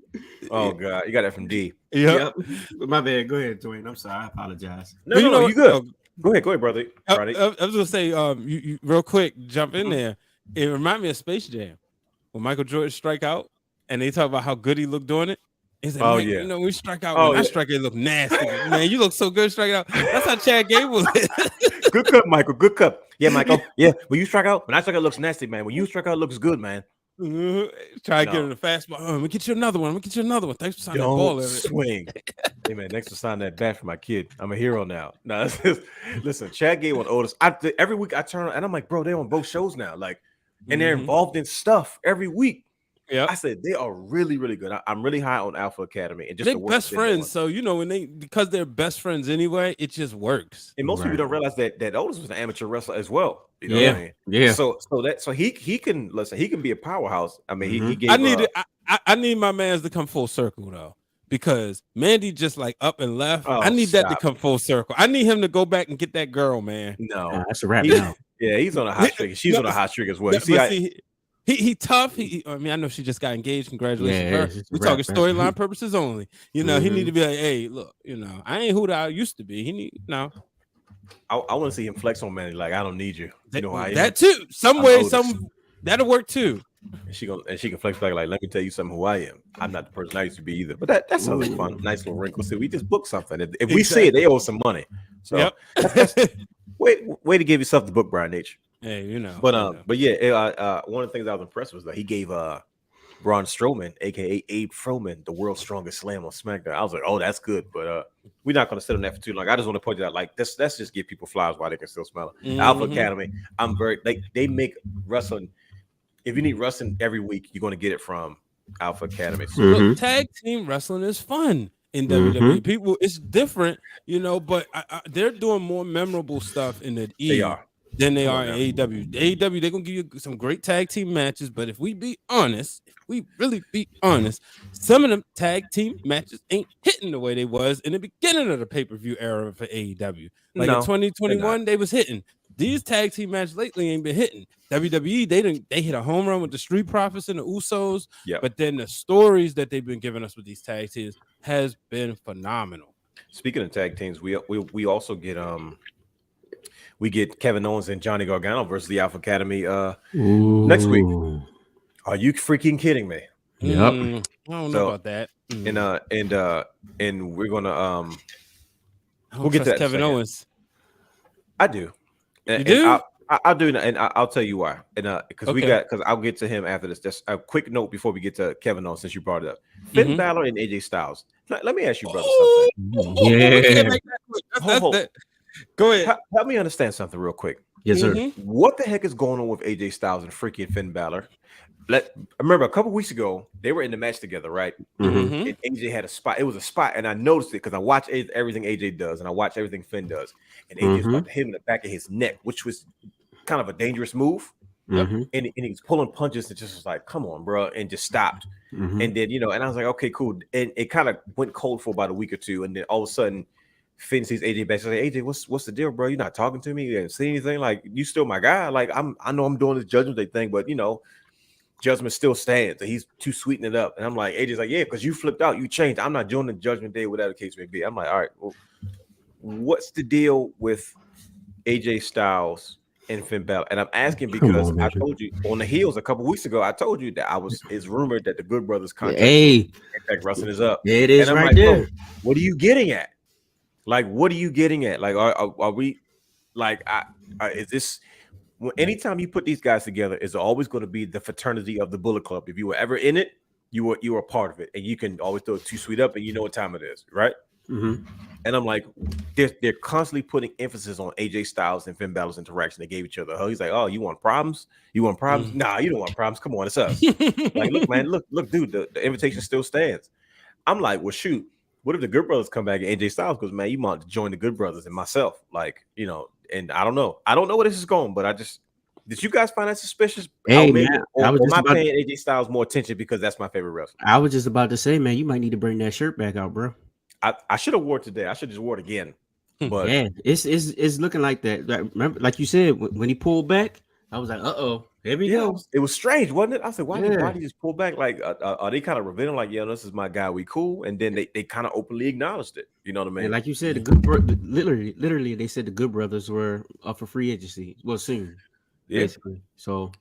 Oh God, you got that from D. Yep. My bad. Go ahead, Dwayne. I'm sorry. I apologize. No, you good. Go ahead, brother. I was gonna say, you real quick, jump in there. It reminded me of Space Jam when Michael Jordan strike out, and they talk about how good he looked doing it. He's like, when we strike out, when I strike, it look nasty. Man, you look so good striking out. That's how Chad Gable is. Good cup, Michael. Good cup. Yeah, Michael. Yeah, when you strike out, when I strike out, it looks nasty, man. When you strike out, it looks good, man. Try to get him a fastball. Let me get you another one. Thanks for signing that ball. Swing. Hey man, thanks for signing that bat for my kid. I'm a hero now. No, listen, Chad Gable and Otis. Every week I turn on and I'm like, bro, they're on both shows now. Like, and they're involved in stuff every week. Yeah, I said they are really, really good. I'm really high on Alpha Academy and just they're best friends. So because they're best friends anyway, it just works. And most people don't realize that Otis was an amateur wrestler as well. You know what I mean? Yeah. So he can listen. He can be a powerhouse. I mean, he gave. I need my man's to come full circle though, because Mandy just like up and left. I need that to come full circle. I need him to go back and get that girl, man. No, that's a wrap now. Yeah, he's on a hot streak. She's on a hot streak as well. He tough. I know she just got engaged. Congratulations to her. We talking storyline purposes only. He need to be like, hey, look, I ain't who I used to be. He need I want to see him flex on Mandy. Like, I don't need you. You know how I am. That too. That'll work too. And she can flex back like, let me tell you something who I am. I'm not the person I used to be either. But that's something fun. Nice little wrinkle. See, we just booked something. If we say it, they owe some money. So that's way to give yourself the book, Brian H. Hey, But yeah, one of the things I was impressed was that he gave Braun Strowman, aka Abe Froman, the world's strongest slam on SmackDown. I was like, oh, that's good, but we're not gonna sit on that for too long. I just want to point it out, like let's just give people flowers while they can still smell it. Alpha Academy, they make wrestling. If you need wrestling every week, you're gonna get it from Alpha Academy. So, look, tag team wrestling is fun in WWE. People, it's different, but they're doing more memorable stuff in the E. They are. Than they are in AEW. AEW, they're gonna give you some great tag team matches, but if we really be honest, some of them tag team matches ain't hitting the way they was in the beginning of the pay-per-view era for AEW. Like in 2021, they was hitting. These tag team matches lately ain't been hitting. WWE, they hit a home run with the Street Profits and the Usos, but then the stories that they've been giving us with these tag teams has been phenomenal. Speaking of tag teams, we also get we get Kevin Owens and Johnny Gargano versus the Alpha Academy next week. Are you freaking kidding me? Yep. I don't know about that. And we're gonna we'll get to that Kevin Owens. I do. You do? I'll do, and I'll tell you why. And because I'll get to him after this. Just a quick note before we get to Kevin Owens, since you brought it up. Finn Balor and AJ Styles. Let me ask you, brother, something. Yeah. Go ahead. Help me understand something real quick. Yes, sir. What the heck is going on with AJ Styles and freaking Finn Balor? I remember a couple weeks ago they were in the match together, right? Mhm. And AJ had a spot. It was a spot, and I noticed it because I watch everything AJ does, and I watch everything Finn does. And AJ was about to hit him in the back of his neck, which was kind of a dangerous move. And he was pulling punches and just was like, "Come on, bro," and just stopped. And then and I was like, "Okay, cool." And it kind of went cold for about a week or two, and then all of a sudden, Finn sees AJ back. He's like, "AJ, what's the deal, bro? You're not talking to me. You didn't see anything. Like, you still my guy. Like, I know I'm doing this Judgment Day thing, but Judgment still stands. And he's too sweetening it up." And I'm like, AJ's like, "Yeah, because you flipped out, you changed. I'm not doing the Judgment Day, whatever the case may be." I'm like, "All right, well, what's the deal with AJ Styles and Finn Balor?" And I'm asking because I told you on the heels a couple weeks ago, I told you that it's rumored that the Good Brothers contract Impact Wrestling is up. There it is, and I'm right like, there. "Bro, what are you getting at? Like, what are you getting at? Like, are we like, is this?" Well, anytime you put these guys together, is always going to be the fraternity of the Bullet Club. If you were ever in it, you were a part of it, and you can always throw it too sweet up, and you know what time it is, right? And I'm like, they're constantly putting emphasis on AJ Styles and Finn Balor's interaction. They gave each other a hug. He's like, "Oh, you want problems? You want problems? Nah, you don't want problems. Come on, it's us." Like, look, man, look, dude, the invitation still stands. I'm like, well, shoot, what if the Good Brothers come back and AJ Styles goes, "Man, you want to join the Good Brothers," and myself, like, and I don't know where this is going, but did you guys find that suspicious? Hey, Maybe, man, or I was am just I about paying AJ Styles more attention because that's my favorite wrestler? I was just about to say, man, you might need to bring that shirt back out, bro. I should have wore it today. I should just wore it again. But yeah, it's looking like that. Remember, like you said, when he pulled back, I was like, here we go. It was strange, wasn't it? I said, why Yeah. did he just pull back? Like, are they kind of revealing, like, "Yeah, this is my guy, we cool," and then they kind of openly acknowledged it. You know what I mean? And like you said, literally, they said the Good Brothers were up for free agency. Well, soon, basically. So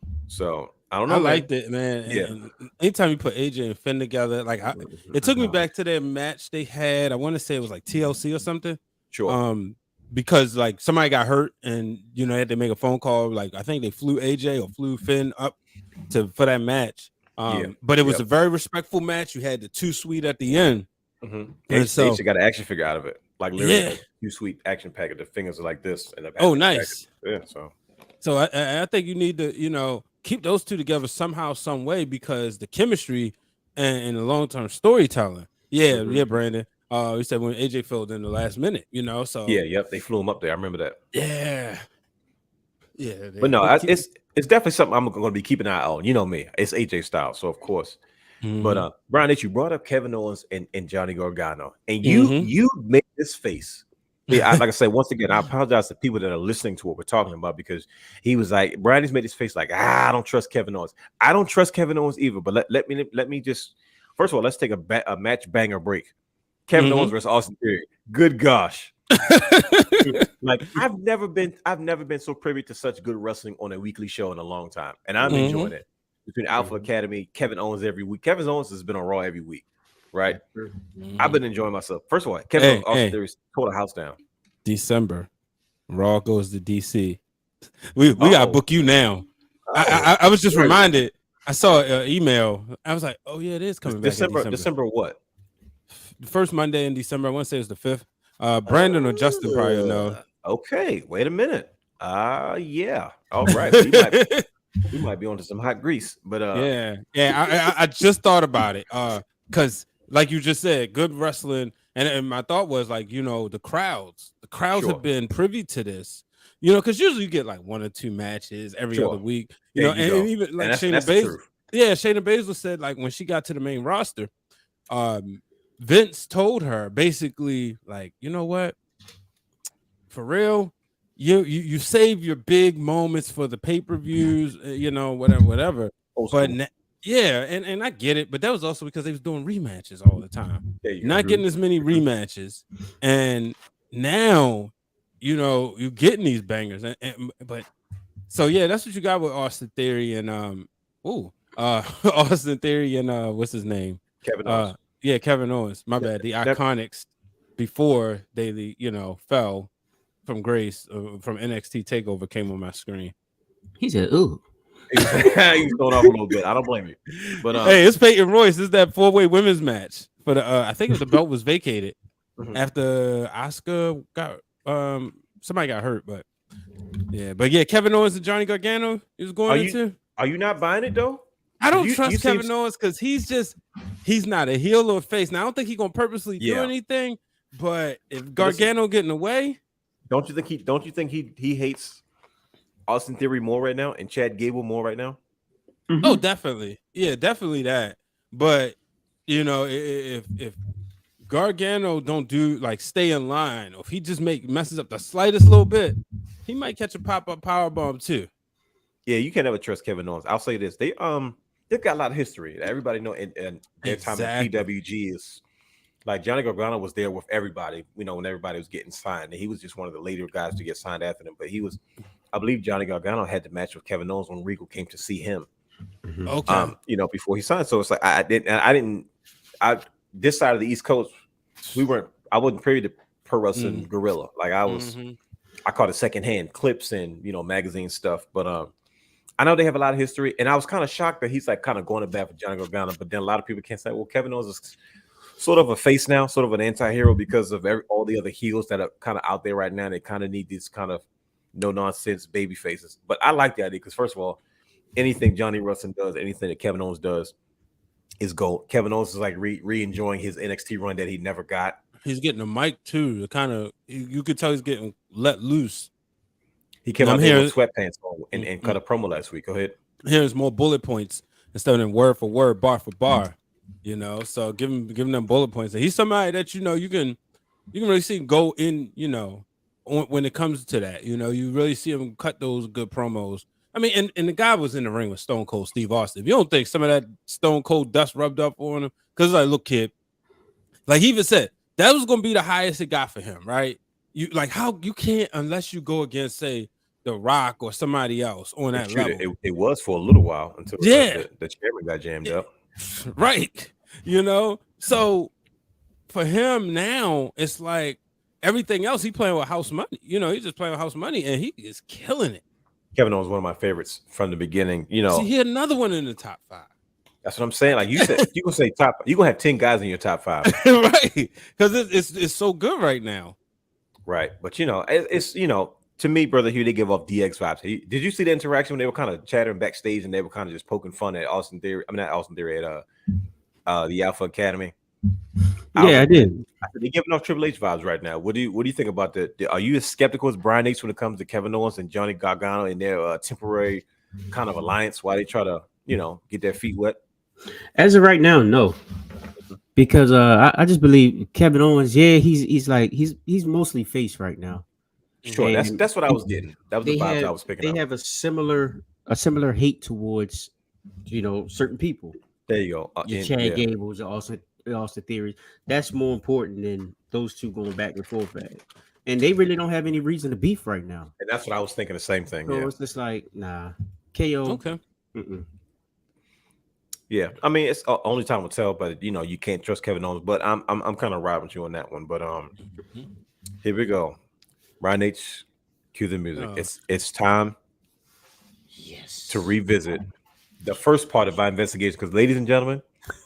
I don't know. I liked it, man. And anytime you put AJ and Finn together, like it took me back to their match they had. I want to say it was like TLC or something. Sure. Because like somebody got hurt and they had to make a phone call. Like I think they flew AJ or flew Finn up for that match. But it was a very respectful match. You had the too sweet at the end. And so AJ got an action figure out of it. Like literally too sweet action packet. The fingers are like this. And nice. Packet. Yeah. So I think you need to, keep those two together somehow, some way, because the chemistry and the long-term storytelling. Yeah, Brandon. We said when AJ filled in the last minute, so they flew him up there. I remember that. Yeah. But no, it's definitely something I'm going to be keeping an eye on. You know me, it's AJ Styles, so of course. But Brian, that you brought up Kevin Owens and Johnny Gargano, and you made this face. Yeah, like I said, once again, I apologize to people that are listening to what we're talking about, because he was like, Brandon's made his face like, I don't trust Kevin Owens. I don't trust Kevin Owens either. But let me just, first of all, let's take a match banger break. Kevin Owens versus Austin Theory. Good gosh. Like I've never been so privy to such good wrestling on a weekly show in a long time, and I'm enjoying it. Between Alpha Academy, Kevin Owens every week. Kevin Owens has been on Raw every week, right? I've been enjoying myself. First of all, Kevin Owens, Austin Theory tore the house down. December, Raw goes to DC. We gotta book you now. I was just reminded. I saw an email. I was like, oh yeah, it is coming back. December what? The first Monday in December. I want to say it's the 5th. Brandon or Justin probably know. Okay, wait a minute. Yeah. All right. We might be onto some hot grease, but I just thought about it. Because like you just said, good wrestling, and my thought was like, the crowds have been privy to this. Because usually you get like 1 or 2 matches every other week. And even like Shayna Baszler. Yeah, Shayna Baszler said like when she got to the main roster, Vince told her basically like, you know what, for real, you save your big moments for the pay-per-views, whatever. But and I get it, but that was also because they was doing rematches all the time. Not getting as many rematches, and now you're getting these bangers. But so yeah, that's what you got with Austin Theory and Austin Theory and what's his name? Kevin Owens. Kevin Owens. My bad. The Iconics before they fell from grace from NXT Takeover came on my screen. He said, "Ooh." He's going off a little bit. I don't blame you. But hey, it's Peyton Royce. This is that 4-way women's match for the. I think the belt was vacated after Asuka got somebody got hurt, but yeah, Kevin Owens and Johnny Gargano is going into. Are you not buying it though? I don't You trust seem- Kevin Owens because he's not a heel or a face. Now I don't think he's gonna purposely do Yeah. anything. But if Gargano get in the way, Don't you think he hates Austin Theory more right now and Chad Gable more right now? oh, definitely, yeah, definitely that. But you know, if Gargano don't do like stay in line, or if he just messes up the slightest little bit, he might catch a pop-up power bomb too. Yeah, you can never trust Kevin Owens. I'll say this: they've got a lot of history. Everybody know, and their time at PWG is like Johnny Gargano was there with everybody. You know, when everybody was getting signed, and he was just one of the later guys to get signed after them. But I believe Johnny Gargano had the match with Kevin Owens when Regal came to see him. Okay, you know, before he signed. So it's like this side of the East Coast, I wasn't privy to Pro Wrestling Guerrilla. Like I was, I caught it secondhand clips and magazine stuff. But I know they have a lot of history, and I was kind of shocked that he's like kind of going to bat for Johnny Gargano. But then a lot of people can't say, well, Kevin Owens is sort of a face now, sort of an anti-hero because of all the other heels that are kind of out there right now. They kind of need these kind of no nonsense baby faces. But I like the idea because first of all, anything Johnny Russell does, anything that Kevin Owens does is gold. Kevin Owens is like re-enjoying his NXT run that he never got. He's getting a mic too. Kind of, you could tell he's getting let loose. He came out there with sweatpants on and cut a promo last week. Go ahead. Here's more bullet points instead of word for word, bar for bar. So give him them bullet points. And he's somebody that you can really see go in. When it comes to that, you really see him cut those good promos. I mean, and the guy was in the ring with Stone Cold Steve Austin. If you don't think some of that Stone Cold dust rubbed up on him, because like, look, kid, like he even said that was gonna be the highest it got for him, right? You like how you can't unless you go against, say, The Rock or somebody else on that level. It was for a little while until the chairman got jammed up. Right. So for him now, it's like everything else he playing with house money. He's just playing with house money and he is killing it. Kevin Owens was one of my favorites from the beginning. See, he had another one in the top 5. That's what I'm saying. Like you said, you gonna say top. You gonna have 10 guys in your top 5, right? Because it's so good right now, right? But it's to me, brother Hugh, they give off DX vibes. Did you see the interaction when they were kind of chattering backstage and they were kind of just poking fun at Austin Theory? I mean, not Austin Theory, at the Alpha Academy. Yeah, I did. They're giving off Triple H vibes right now. What do you think about that? Are you as skeptical as Brian H when it comes to Kevin Owens and Johnny Gargano and their temporary kind of alliance while they try to get their feet wet? As of right now, no, because I just believe Kevin Owens. Yeah, he's mostly face right now. Sure, and that's what I was getting. That was the vibes I was picking up. They have a similar hate towards certain people. There you go. Your Chad Gables, Austin Theory. That's more important than those two going back and forth at it. And they really don't have any reason to beef right now. And that's what I was thinking. The same thing. So it's just like, nah, KO. Okay. Yeah, I mean it's only time will tell, but you can't trust Kevin Owens. But I'm kind of riding with you on that one. But here we go. Ryan H, cue the music. It's time. Yes. To revisit the first part of our investigation, because ladies and gentlemen,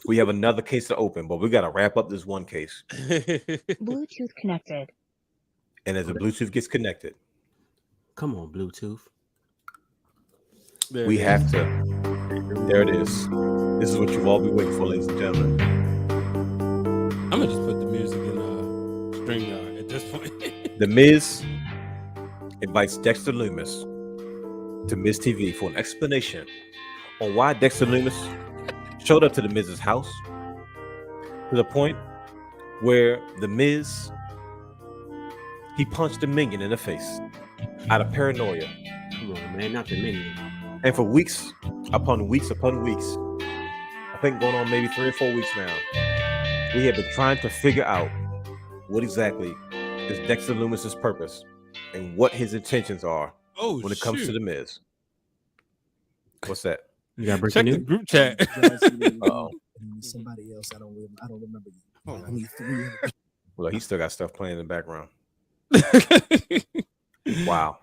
we have another case to open, but we got to wrap up this one case. Bluetooth connected. And as the Bluetooth gets connected, come on, Bluetooth. We have to. There it is. This is what you've all been waiting for, ladies and gentlemen. I'm gonna just put the music in StreamYard at this point. The Miz invites Dexter Loomis to Miz TV for an explanation on why Dexter Loomis showed up to the Miz's house to the point where the Miz he punched the Minion in the face out of paranoia. Come on, man, not the Minion. And for weeks upon weeks upon weeks, I think going on maybe 3 or 4 weeks now, we have been trying to figure out what exactly is Dexter Loomis's purpose and what his intentions are when it comes to the Miz. What's that? You got check the group chat. Somebody else. I don't remember you. Oh. Well, he still got stuff playing in the background. Wow.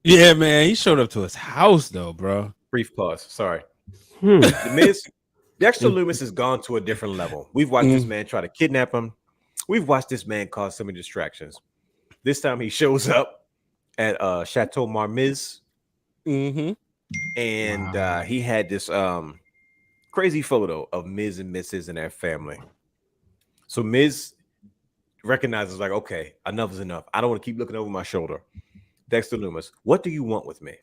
Yeah, man, he showed up to his house though, bro. Brief pause. Sorry. The Miz, Dexter Loomis has gone to a different level. We've watched this man try to kidnap him. We've watched this man cause so many distractions. This time he shows up at Chateau Marmiz Mm-hmm. And he had this crazy photo of Miz and Mrs. and their family. So Miz recognizes, like, okay, enough is enough. I don't want to keep looking over my shoulder. Dexter Loomis, what do you want with me?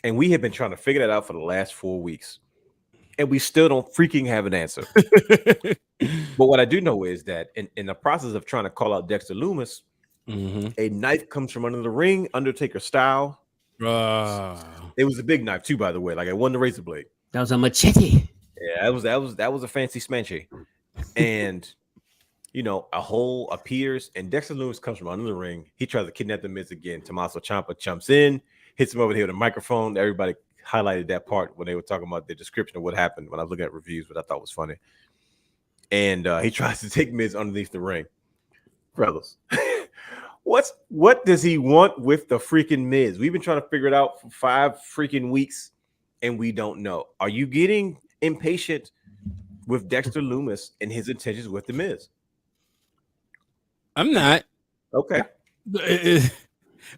And we have been trying to figure that out for the last 4 weeks. And we still don't freaking have an answer. But what I do know is that in the process of trying to call out Dexter Loomis, a knife comes from under the ring, Undertaker style. It was a big knife too, by the way. Like, it wasn't a razor blade. That was a machete. Yeah, that was a fancy smanchy. And you know, a hole appears, and Dexter Loomis comes from under the ring. He tries to kidnap the Miz again. Tommaso Ciampa jumps in, hits him over here with a microphone. Everybody highlighted that part when they were talking about the description of what happened when I was looking at reviews, but I thought was funny. And he tries to take Miz underneath the ring. Brothers, what does he want with the freaking Miz? We've been trying to figure it out for 5 freaking weeks, and we don't know. Are you getting impatient with Dexter Loomis and his intentions with the Miz? I'm not. Okay.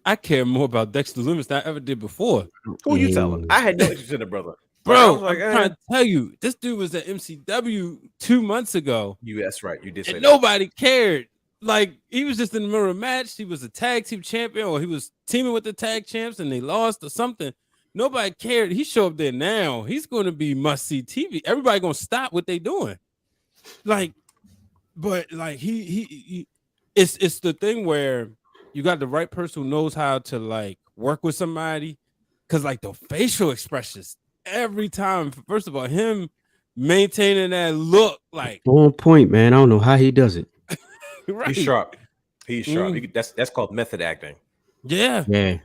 I care more about Dexter Loomis than I ever did before. Who you telling? I had no interest in the brother. Bro, I was like, I'm trying to tell you, this dude was at MCW 2 months ago. That's right. You did say And that. nobody cared. Like, he was just in the middle of a match. He was a tag team champion, or he was teaming with the tag champs and they lost or something. Nobody cared. He showed up there now. He's going to be must-see TV. Everybody going to stop what they doing. Like, but like he it's the thing where you got the right person who knows how to like work with somebody, because like the facial expressions every time. First of all, him maintaining that look, like On point, man. I don't know how he does it. right. He's sharp. He's sharp. That's called method acting. Yeah.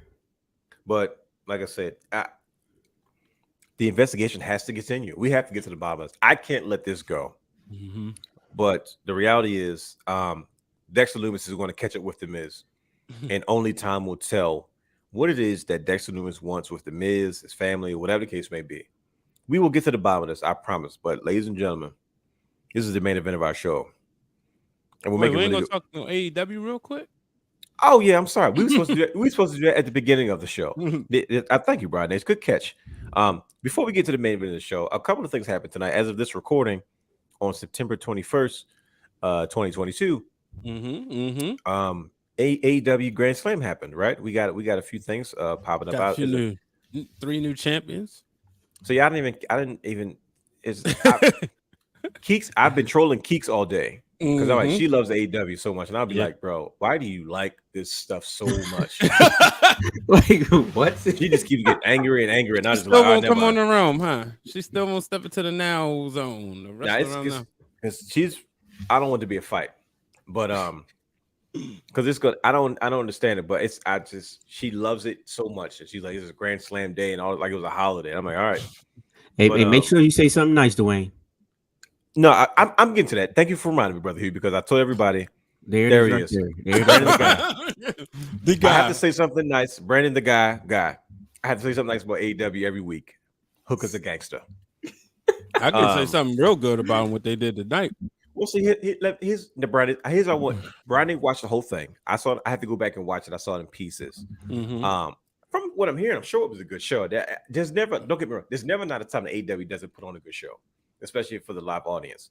But like I said, the investigation has to continue. We have to get to the bottom of this. I can't let this go. But the reality is, Dexter Loomis is going to catch up with the Miz, and only time will tell what it is that Dexter Loomis wants with the Miz, his family, whatever the case may be. We will get to the bottom of this, I promise. But ladies and gentlemen, this is the main event of our show, and we're we ain't really gonna talk on AEW real quick. Oh yeah, I'm sorry. We were supposed to do that. We were supposed to do that at the beginning of the show. I thank you, Brian. It's good catch. Before we get to the main event of the show, a couple of things happened tonight. As of this recording, on September 21st, 2022. AEW Grand Slam happened, right? We got a few things popping up out. 3 new champions. So yeah, I didn't even Keeks. I've been trolling Keeks all day because I'm like, she loves AEW so much, and I'll be like, bro, why do you like this stuff so much? Like what? She just keeps getting angry and angry, and I just Still like, won't come on the realm, huh? She still won't step into the now zone. It's I don't want it to be a fight, but because it's good. I don't understand it, but she loves it so much, and she's like, it's a Grand Slam day, and all like it was a holiday. I'm like, all right. Hey, make sure you say something nice, Dwayne. No, I'm getting to that. Thank you for reminding me, Brother Hugh, because I told everybody. There he is. Brandon the guy. The guy. I have to say something nice. Brandon the guy. I have to say something nice about AEW every week. Hooker's a gangster. I can say something real good about what they did tonight. Well, see, here's what I want. Brandon watched the whole thing. I have to go back and watch it. I saw it in pieces. From what I'm hearing, I'm sure it was a good show. There's never, don't get me wrong, there's never not a time that AEW doesn't put on a good show, especially for the live audience.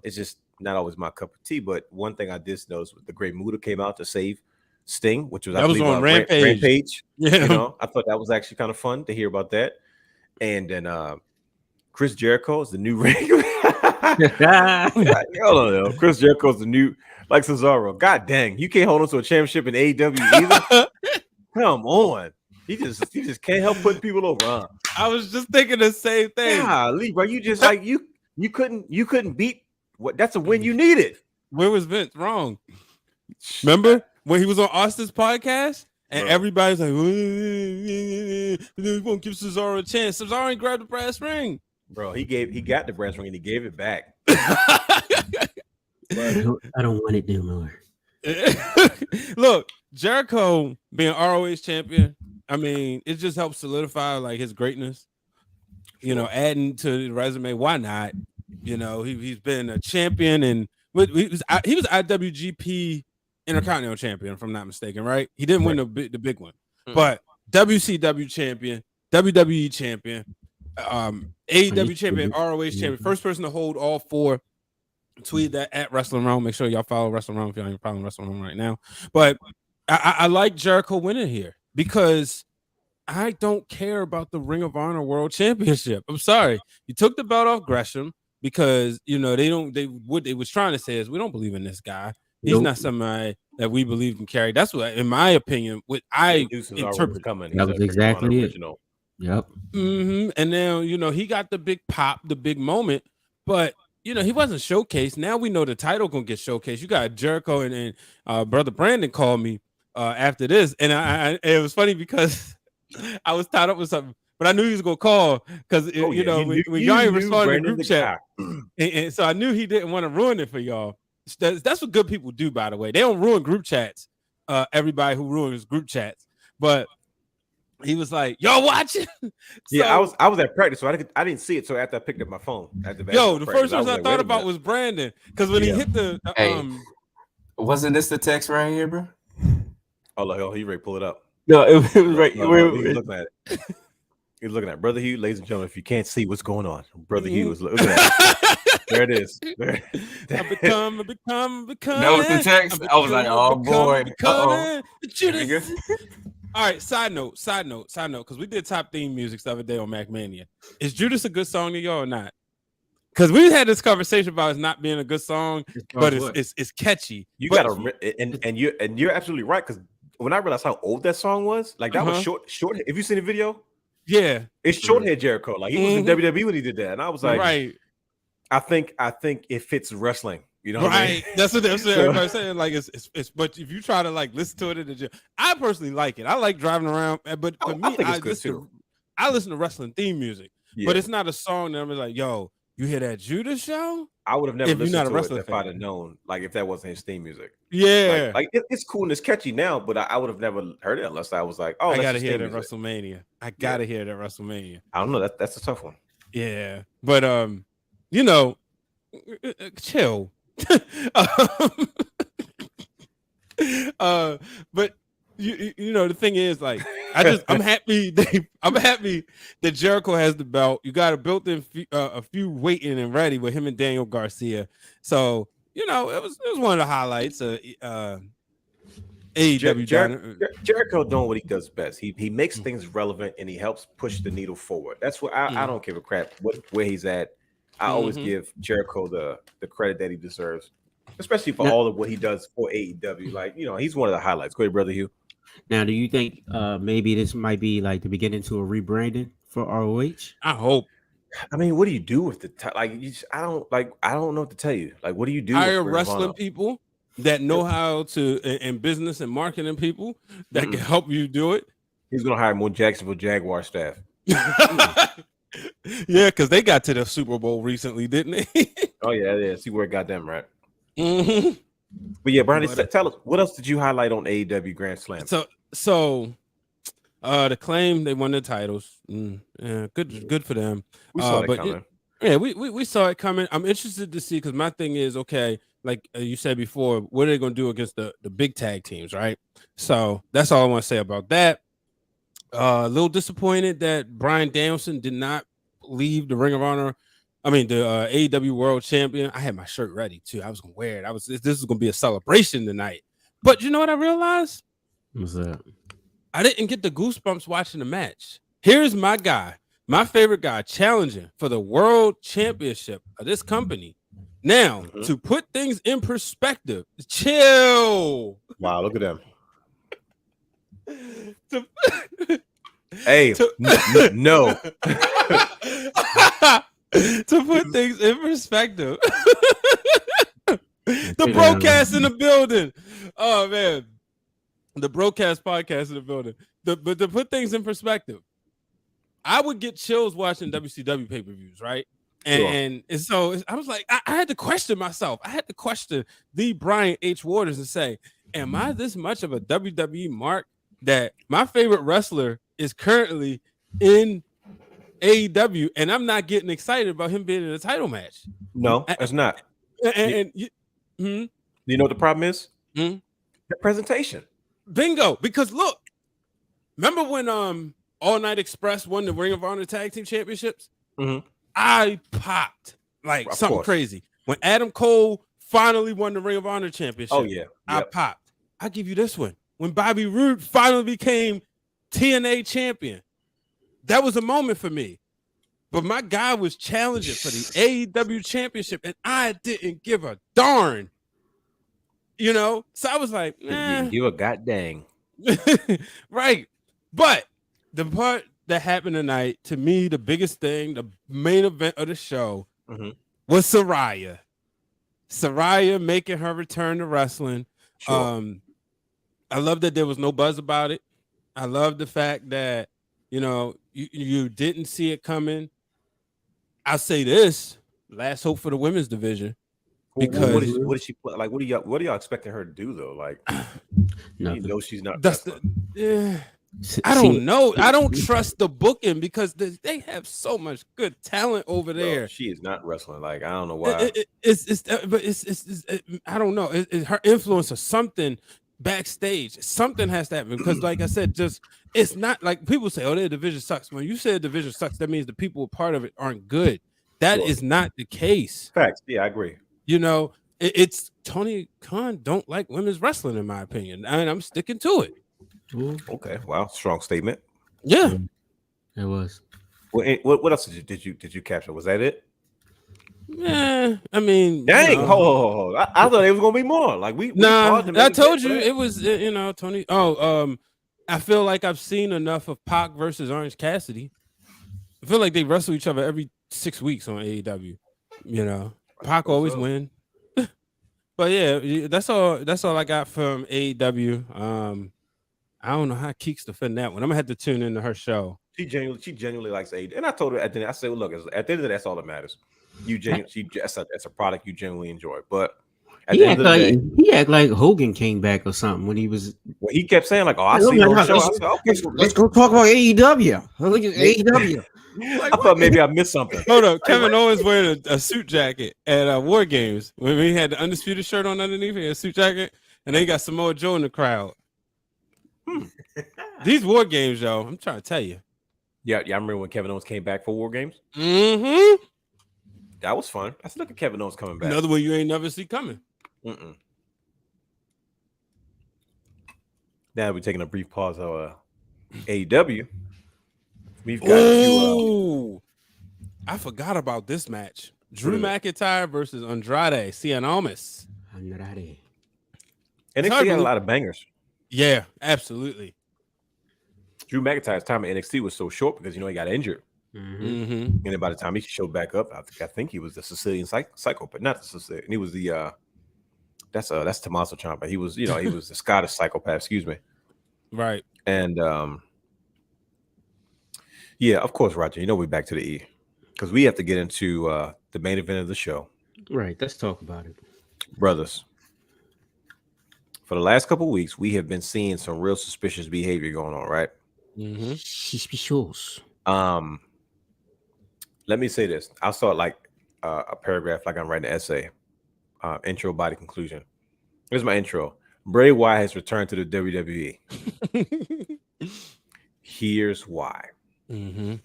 It's just not always my cup of tea. But one thing I did notice was the Great Muta came out to save Sting, which was I believe on Rampage. Yeah, you know, I thought that was actually kind of fun to hear about that. And then Chris Jericho is the new ring. Chris Jericho is the new like Cesaro. God dang, you can't hold on to a championship in AEW either. Come on. He just can't help putting people over. Huh? I was just thinking the same thing. Golly, bro, you just like you couldn't beat what that's a win you needed. Where was Vince wrong? Remember when he was on Austin's podcast and everybody's like, we won't give Cesaro a chance. Cesaro ain't grabbed the brass ring. Bro, he got the brass ring and he gave it back. I don't want it no more. Look, Jericho being ROH champion, I mean, it just helps solidify like his greatness. You know, adding to the resume, why not? You know, he's been a champion and he was IWGP Intercontinental champion, if I'm not mistaken, right? He didn't win the big one, but WCW champion, WWE champion, AEW champion, ROH champion, first person to hold all four. Tweet that at Wrestling Realm. Make sure y'all follow Wrestling Realm if y'all ain't following Wrestling Realm right now. But I like Jericho winning here because I don't care about the Ring of Honor World Championship. I'm sorry. You took the belt off Gresham because what they was trying to say is we don't believe in this guy. He's not somebody that we believe can carry. That's what, in my opinion, what I interpret. That was exactly it. Yep. And now, he got the big pop, the big moment, but he wasn't showcased. Now we know the title gonna get showcased. You got Jericho and brother Brandon called me after this, and it was funny because I was tied up with something, but I knew he was gonna call because when y'all ain't responding to group chat, and so I knew he didn't want to ruin it for y'all. That's what good people do, by the way. They don't ruin group chats. Everybody who ruins group chats, but he was like, "Y'all watching?" Yeah, I was at practice, so I didn't see it. So after I picked up my phone, the first person I thought about was Brandon because when he hit the wasn't this the text right here, bro? Oh, he ready to pull it up. No, it was right. He was looking at it. He was looking at Brother Hugh, ladies and gentlemen. If you can't see what's going on, Brother Hugh was looking at it. There it is. I become. That was the text. I was like, oh boy. All right, side note, because we did top theme music the other day on MacMania. Is Judas a good song to y'all or not? Because we had this conversation about it not being a good song, but it's catchy. You gotta and you're absolutely right, because when I realized how old that song was, like that was short. Have you seen the video? Yeah, it's short hair Jericho. Like he was in WWE when he did that, and I was like, right. I think it fits wrestling. You know, right? What I mean? That's what everybody's saying. Like it's. But if you try to like listen to it in the gym, I personally like it. I like driving around, but for me, I listen to wrestling theme music. Yeah. But it's not a song that I'm like, yo, you hear that Judas show? I would have never listened to it if I'd have known, like if that wasn't his theme music. Yeah, like it's cool and it's catchy now, but I would have never heard it unless I was like, oh, I gotta hear that WrestleMania. I gotta hear that WrestleMania. I don't know. That's a tough one. Yeah, but chill. But the thing is, like, I'm happy that Jericho has the belt. You got a built-in a few waiting and ready with him and Daniel Garcia. So it was one of the highlights of AEW. Jericho doing what he does best. He makes things relevant and he helps push the needle forward. That's what I don't give a crap where he's at. I always give Jericho the credit that he deserves, especially for all of what he does for AEW. Like, he's one of the highlights. Go ahead, Brother Hugh. Now, do you think maybe this might be like the beginning to a rebranding for ROH? I hope. I mean, what do you do with the I don't know what to tell you. Like, what do you do? Hire wrestling people that know how to, and business and marketing people that can help you do it. He's gonna hire more Jacksonville Jaguar staff. Yeah, because they got to the Super Bowl recently, didn't they? Oh yeah. See where it got them right. Mm-hmm. But yeah, Brandon, tell us, what else did you highlight on AEW Grand Slam? So the Claim, they won the titles. Yeah, good for them. We saw it coming. We saw it coming. I'm interested to see, because my thing is, okay, like you said before, what are they going to do against the big tag teams, right? So that's all I want to say about that. A little disappointed that Bryan Danielson did not leave the Ring of Honor. I mean, the AEW World Champion. I had my shirt ready too. I was gonna wear it. This is gonna be a celebration tonight. But you know what I realized? What's that? I didn't get the goosebumps watching the match. Here's my guy, my favorite guy, challenging for the World Championship of this company. Now, to put things in perspective, chill. Wow, look at them. Hey, no. To put things in perspective, the broadcast in the building. Oh man, the broadcast podcast in the building. But to put things in perspective, I would get chills watching WCW pay-per-views, right? And so I was like, I had to question myself. I had to question the Brian H. Waters and say, am I this much of a WWE mark that my favorite wrestler is currently in AEW and I'm not getting excited about him being in a title match? No, it's not. You know what the problem is? The presentation. Bingo. Because look, remember when All Night Express won the Ring of Honor Tag Team Championships, Mhm. I popped like Of something course. crazy. When Adam Cole finally won the Ring of Honor Championship, Oh yeah. I Yep. popped. I'll give you this one. When Bobby Roode finally became TNA champion, that was a moment for me. But my guy was challenging for the AEW championship, and I didn't give a darn. You know, so I was like, You give a goddamn. right. But the part that happened tonight, to me, the biggest thing, the main event of the show Mhm. was Saraya. Saraya making her return to wrestling. Sure. I love that there was no buzz about it. I love the fact that, you know, you didn't see it coming. I'll say this, last hope for the women's division. Because what is she like? What are y'all expecting her to do though? Like, you know, she's not. I don't know. I don't trust the booking because they have so much good talent over there. Bro, she is not wrestling. Like, I don't know why. I don't know. It's her influence or something backstage. Something has to happen because, like I said, just it's not like people say, "Oh, their division sucks." When you say a division sucks, that means the people who are part of it aren't good. That is not the case. Facts. Yeah, I agree. You know, it's Tony Khan don't like women's wrestling, in my opinion, and I'm sticking to it. Okay, wow, strong statement. Yeah, it was. What else did you capture? Was that it? Yeah, I mean, dang, hold. I thought it was gonna be more. Like I told you it was. You know, Tony. I feel like I've seen enough of Pac versus Orange Cassidy. I feel like they wrestle each other every 6 weeks on AEW. You know, Pac always win. But yeah, that's all I got from AEW. I don't know how Keeks defend that one. I'm gonna have to tune into her show. She genuinely likes AEW, and I told her at the end. I said, well, "Look, at the end of the day, that's all that matters. That's a product you genuinely enjoy." But at the end of the day, he act like Hogan came back or something when he was. Well, he kept saying like, "Oh, I see her show." I said, "Okay, let's go talk about AEW. Look at AEW." I thought maybe I missed something. Hold up, Kevin Owens wearing a suit jacket at War Games when he had the Undisputed shirt on underneath. He had a suit jacket, and then he got Samoa Joe in the crowd. These War Games, yo, I'm trying to tell you. Yeah, I remember when Kevin Owens came back for War Games. Mm-hmm. That was fun. I said, "Look at Kevin Owens coming back." Another one you ain't never see coming. Now we're taking a brief pause on AEW. We've got I forgot about this match. Drew McIntyre versus Andrade Cien Almas. Andrade. NXT had a lot of bangers. Yeah, absolutely. Drew McIntyre's time at NXT was so short because he got injured. And then by the time he showed back up, I think he was the Sicilian psycho, but not the Sicilian. He was the that's Tommaso Ciampa. He was he was the Scottish psychopath. Excuse me. Right. And yeah, of course, Roger. We're back to the E because we have to get into the main event of the show. Right. Let's talk about it, brothers. For the last couple of weeks, we have been seeing some real suspicious behavior going on, right? Suspicious. Let me say this. I'll start like a paragraph, like I'm writing an essay. Intro, body, conclusion. Here's my intro. Bray Wyatt has returned to the WWE. Here's why. For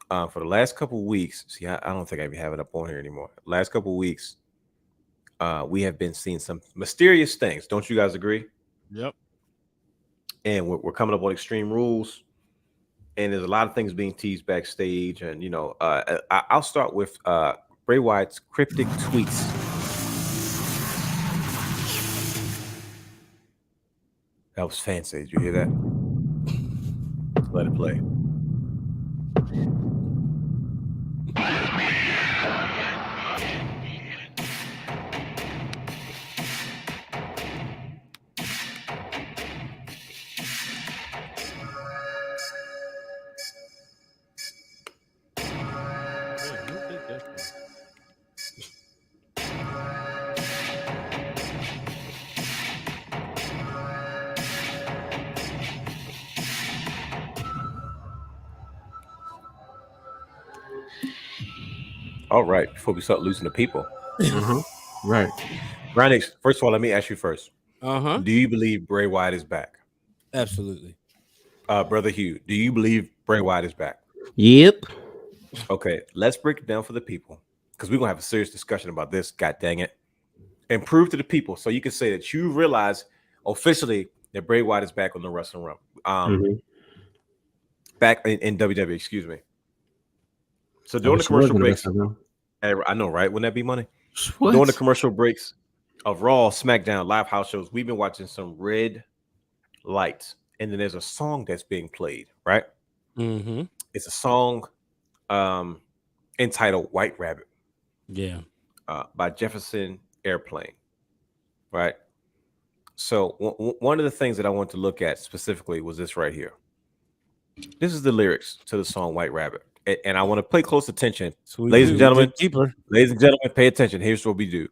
the last couple of weeks, see, I don't think I even have it up on here anymore. Last couple of weeks, we have been seeing some mysterious things. Don't you guys agree? Yep. And we're coming up on Extreme Rules, and there's a lot of things being teased backstage. And I'll start with Bray Wyatt's cryptic tweets. That was fancy. Did you hear that? Let it play. All right, before we start losing the people. Right. Ronix, first of all, let me ask you first. Do you believe Bray Wyatt is back? Absolutely. Brother Hugh, do you believe Bray Wyatt is back. Yep. Okay, let's break it down for the people because we're gonna have a serious discussion about this. God dang it. And prove to the people so you can say that you realize officially that Bray Wyatt is back on the Wrestling Room. Back in WWE, excuse me. So during the commercial breaks, I know, right? Wouldn't that be money? What? During the commercial breaks of Raw, SmackDown, live house shows, we've been watching some red lights, and then there's a song that's being played, right? Mm-hmm. It's a song entitled White Rabbit. Yeah. By Jefferson Airplane, right? So one of the things that I want to look at specifically was this right here. This is the lyrics to the song White Rabbit. And I want to pay close attention. Ladies and gentlemen, pay attention. Here's what we do.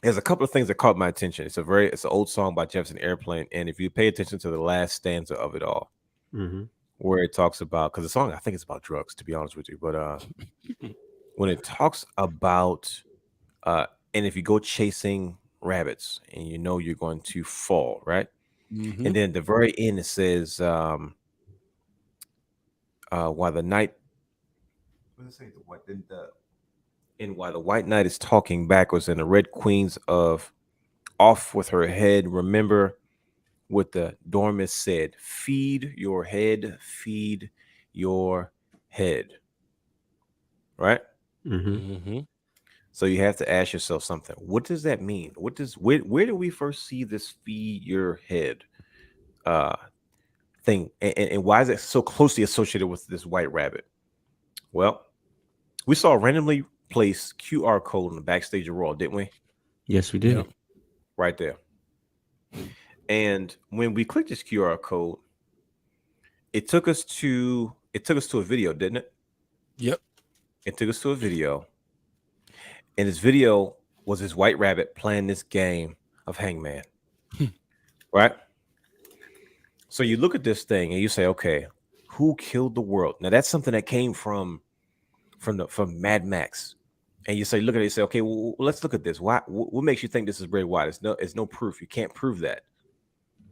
There's a couple of things that caught my attention. It's an old song by Jefferson Airplane. And if you pay attention to the last stanza of it all, where it talks about, because the song, I think it's about drugs, to be honest with you. But when it talks about, and if you go chasing rabbits and you know you're going to fall, right? And then at the very end, it says, while the night, what does it say? While the white knight is talking backwards, and the red queen's off with her head. Remember what the dormice said: feed your head, feed your head. Right? So you have to ask yourself something. What does that mean? Where do we first see this feed your head thing, and why is it so closely associated with this white rabbit? Well, we saw a randomly placed QR code in the backstage of Raw, didn't we? Yes, we did. Yeah. Right there. And when we clicked this QR code, it took us to a video, didn't it? Yep. It took us to a video, and this video was this white rabbit playing this game of Hangman, right? So you look at this thing and you say, okay, who killed the world? Now that's something that came from Mad Max. And you say, look at it, you say, okay, well, let's look at this. What makes you think this is Bray Wyatt? It's no proof. You can't prove that.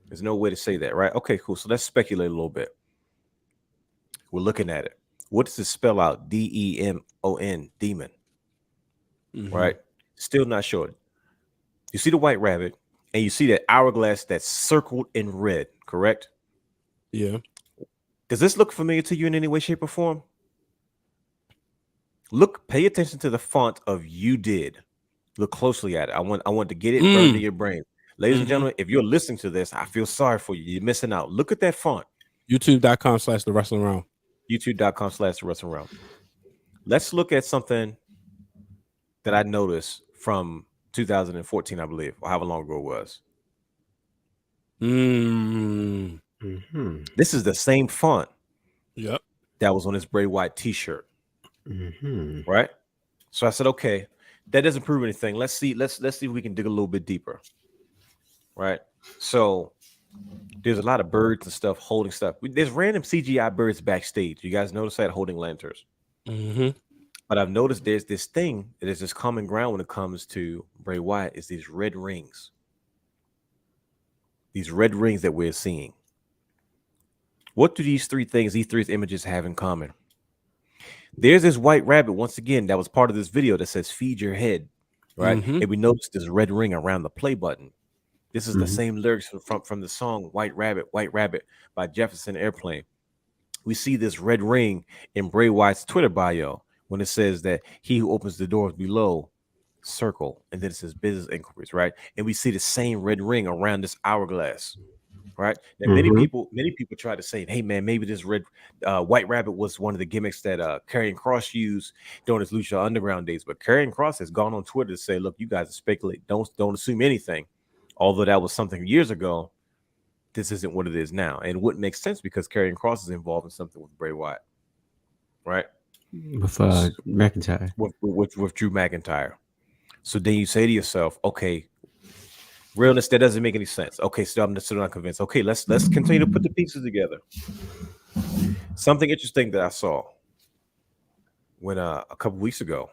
There's no way to say that, right? Okay, cool. So let's speculate a little bit. We're looking at it. What does it spell out? DEMON, demon. Right? Still not sure. You see the white rabbit, and you see that hourglass that's circled in red, correct? Yeah. Does this look familiar to you in any way, shape, or form? Pay attention to the font of "You Did." Look closely at it. I want to get it burned in your brain. Ladies and gentlemen, if you're listening to this, I feel sorry for you. You're missing out. Look at that font. YouTube.com/The Wrestling Realm. YouTube.com/The Wrestling Realm. Let's look at something that I noticed from 2014, I believe, or however long ago it was. This is the same font. Yep. That was on his Bray Wyatt t-shirt. Right? So I said, okay, that doesn't prove anything. Let's see if we can dig a little bit deeper. Right? So there's a lot of birds and stuff holding stuff. There's random CGI birds backstage. You guys notice that, holding lanterns. But I've noticed there's this thing that is this common ground when it comes to Bray Wyatt is these red rings. These red rings that we're seeing. What do these three images have in common? There's this white rabbit, once again, that was part of this video that says feed your head, right? And we noticed this red ring around the play button. This is the same lyrics from the song White Rabbit by Jefferson Airplane. We see this red ring in Bray Wyatt's Twitter bio when it says that he who opens the doors below, circle, and then it says business inquiries, right? And we see the same red ring around this hourglass, right? Now, many people try to say, hey man, maybe this white rabbit was one of the gimmicks that Karrion Kross used during his Lucha Underground days. But Karrion Kross has gone on Twitter to say, look, you guys speculate, don't assume anything. Although that was something years ago, this isn't what it is now. And it wouldn't make sense because Karrion Kross is involved in something with Bray Wyatt, right? With McIntyre. With Drew McIntyre. So then you say to yourself, okay, realness, that doesn't make any sense. Okay, so I'm still not convinced. Okay, let's continue to put the pieces together. Something interesting that I saw when a couple weeks ago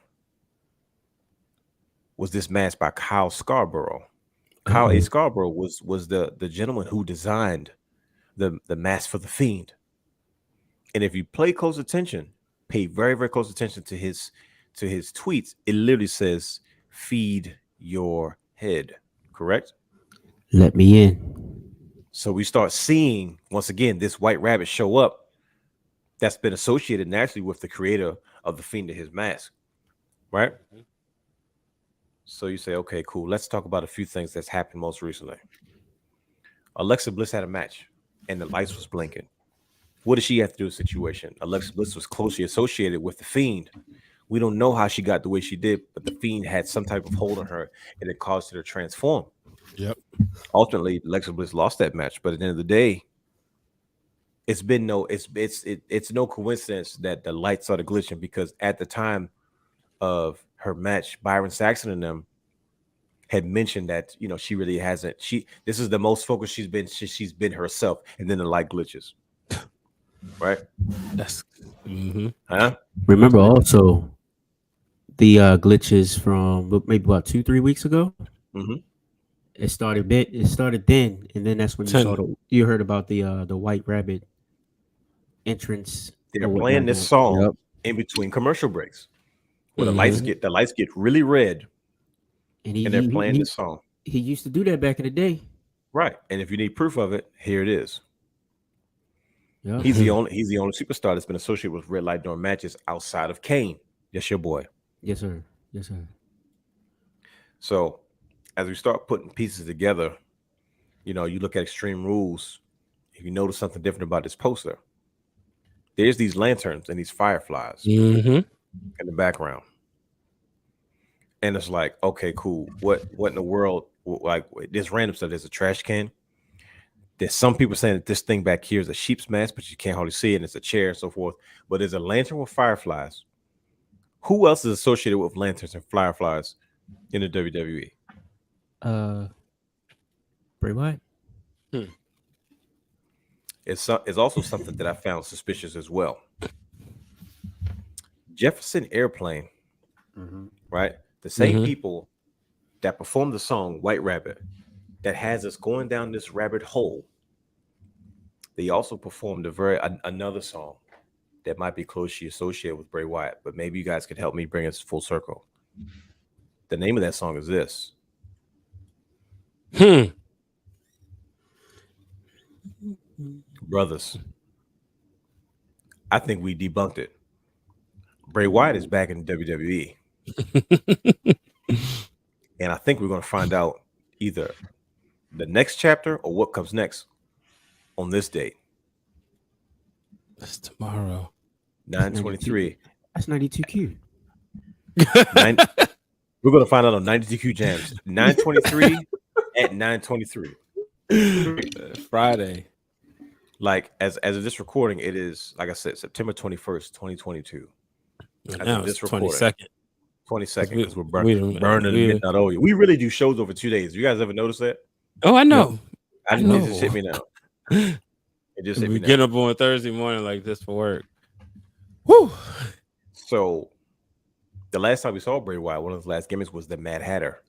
was this mask by Kyle Scarborough. Kyle A. Scarborough was the gentleman who designed the mask for the Fiend. And if you pay close attention, pay very, very close attention to his tweets, it literally says, feed your head, correct? Let me in. So we start seeing, once again, this white rabbit show up that's been associated naturally with the creator of the Fiend of his mask, right? So you say, okay, cool. Let's talk about a few things that's happened most recently. Alexa Bliss had a match and the lights was blinking. What did she have to do with the situation? Alexa Bliss was closely associated with the Fiend. We don't know how she got the way she did, but the Fiend had some type of hold on her and it caused her to transform. Yep. Ultimately, Alexa Bliss lost that match, but at the end of the day, it's no coincidence that the lights started glitching, because at the time of her match, Byron Saxton and them had mentioned that, you know, she really hasn't. This is the most focused she's been herself, and then the light glitches. Right? That's Huh? Remember also the glitches from maybe about 2-3 weeks ago. Mm-hmm. It started then, and then that's when you heard about the White Rabbit entrance. They're playing this song in between commercial breaks, where the lights get really red, and they're playing this song. He used to do that back in the day, right? And if you need proof of it, here it is. Yep. He's the only superstar that's been associated with red light during matches outside of Kane. Yes, your boy. Yes, sir. Yes, sir. So, as we start putting pieces together, you know, you look at Extreme Rules. If you notice something different about this poster, there's these lanterns and these fireflies in the background, and it's like, okay, cool. What in the world? Like, this random stuff. There's a trash can. There's some people saying that this thing back here is a sheep's mask, but you can't hardly see it, and it's a chair and so forth. But there's a lantern with fireflies. Who else is associated with lanterns and fireflies in the WWE? Bray Wyatt. It's also something that I found suspicious as well. Jefferson Airplane, right? The same people that performed the song White Rabbit, that has us going down this rabbit hole. They also performed another song that might be closely associated with Bray Wyatt, but maybe you guys could help me bring us full circle. The name of that song is this. Brothers, I think we debunked it. Bray Wyatt is back in WWE. And I think we're going to find out either the next chapter or what comes next on this date. That's tomorrow. 9/23. That's 92Q. We're going to find out on 92Q Jams. 9/23 at 9/23. Friday. Like, as of this recording, it is, like I said, September 21st, 2022. Now it's 22nd. 22nd, because we're burning midnight oil. We really do shows over 2 days. You guys ever notice that? Oh, I know. I know. It just hit me now. It just hit me now. Get up on Thursday morning like this for work. Woo! So, the last time we saw Bray Wyatt, one of his last gimmicks was the Mad Hatter,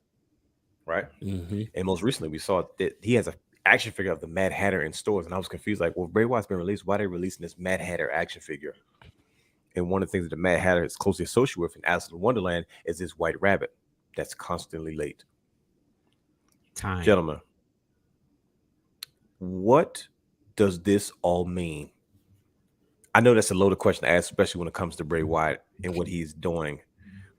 right? And most recently, we saw that he has an action figure of the Mad Hatter in stores, and I was confused. Like, well, Bray Wyatt's been released. Why are they releasing this Mad Hatter action figure? And one of the things that the Mad Hatter is closely associated with in Alice in Wonderland is this white rabbit that's constantly late. Gentlemen, what does this all mean? I know that's a loaded question to ask, especially when it comes to Bray Wyatt and what he's doing.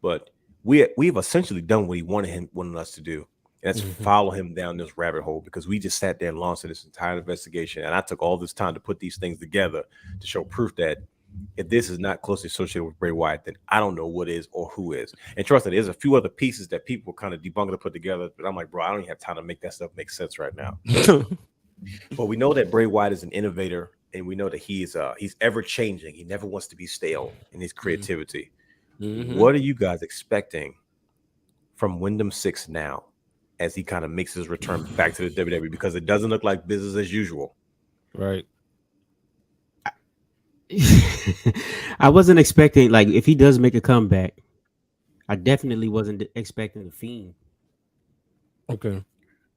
But we've essentially done what he wanted us to do. And that's follow him down this rabbit hole, because we just sat there and launched this entire investigation. And I took all this time to put these things together to show proof that if this is not closely associated with Bray Wyatt, then I don't know what is or who is. And trust me, there's a few other pieces that people kind of debunking to put together, but I'm like, bro, I don't even have time to make that stuff make sense right now. But we know that Bray Wyatt is an innovator, and we know that he's ever changing. He never wants to be stale in his creativity. What are you guys expecting from Wyndham 6 now, as he kind of makes his return back to the WWE? Because it doesn't look like business as usual. Right. I wasn't expecting, like, if he does make a comeback, I definitely wasn't expecting the Fiend. Okay.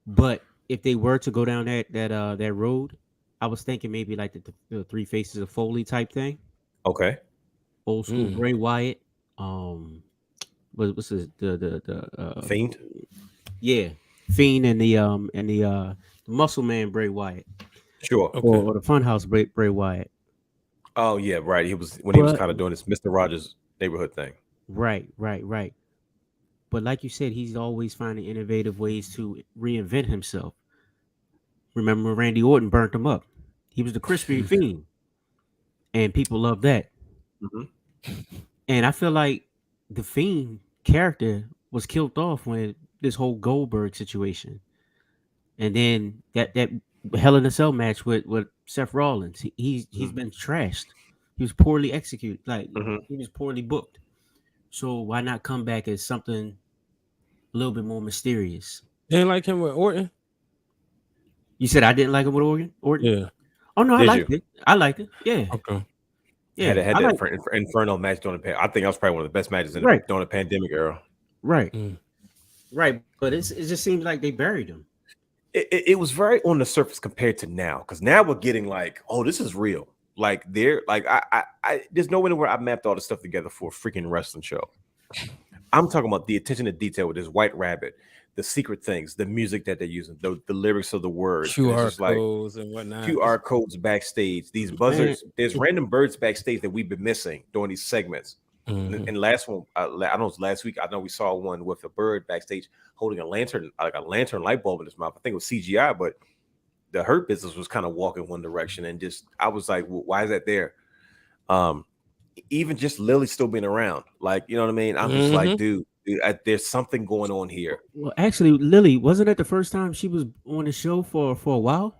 But if they were to go down that road, I was thinking maybe like the three faces of Foley type thing, Okay. old school Bray Wyatt. What's his Fiend. yeah, Fiend and the Muscle Man Bray Wyatt, Sure. Okay. or the Funhouse Bray Wyatt. Oh yeah, right. He was when he was But- kind of doing this Mr. Rogers neighborhood thing. Right. But like you said, he's always finding innovative ways to reinvent himself. Remember when Randy Orton burnt him up? He was the crispy Fiend, and people love that. Mhm. And I feel like the Fiend character was killed off when this whole Goldberg situation, and then that Hell in a Cell match with Seth Rollins. He's been trashed. He was poorly executed. Like Mhm. he was poorly booked. So why not come back as something a little bit more mysterious? Didn't like him with Orton. You said I didn't like him with Orton. Yeah. Oh no, I Did liked you? it. I liked it. Yeah. Okay. Yeah. Had I that like- Inferno match during the I think that was probably one of the best matches Right. during the pandemic era. right. Mm. Right. But it just seems like they buried him. It was very on the surface compared to now, because now we're getting like, oh, this is real. Like they're like I there's no way where I mapped all this stuff together for a freaking wrestling show. I'm talking about the attention to detail with this White Rabbit, the secret things, the music that they're using, the lyrics of the words, and it's QR just like codes and whatnot. QR codes backstage, these buzzers. There's random birds backstage that we've been missing during these segments. Mhm. And last one, I don't know, it was last week. I know we saw one with a bird backstage holding a lantern, like a lantern light bulb in his mouth. I think it was CGI, but the Hurt Business was kind of walking one direction, and just I was like, well, why is that there? Even just Lily still being around, like, you know what I mean? I'm just like, dude, there's something going on here. Well, actually, Lily, wasn't that the first time she was on the show for a while?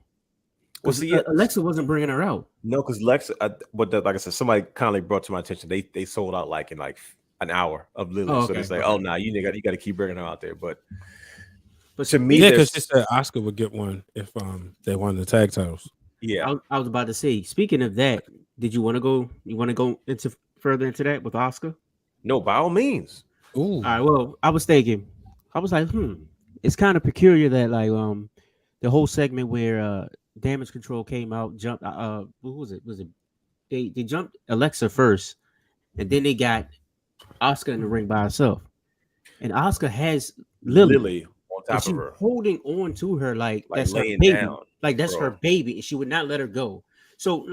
Well, see, Alexa wasn't bringing her out. No, because Lex, like I said, somebody kindly brought to my attention. They sold out like in like an hour of Lily. Oh, So okay, it's like, okay. oh, nah, you got to keep bringing her out there. But to me, Yeah, there's- because she said Oscar would get one if they won the tag titles. yeah, I was about to say. Speaking of that, did you want to go? You want to go into further into that with Oscar? no, by all means. Ooh. All right. Well, I was thinking. I was like, it's kind of peculiar that like the whole segment where Damage Control came out, jumped. Who was it? Was it they jumped Alexa first, and then they got Oscar in the ring by herself, and Oscar has Lily on and top she of her, holding on to her like that's her laying baby, down, like that's bro. her baby, and she would not let her go. So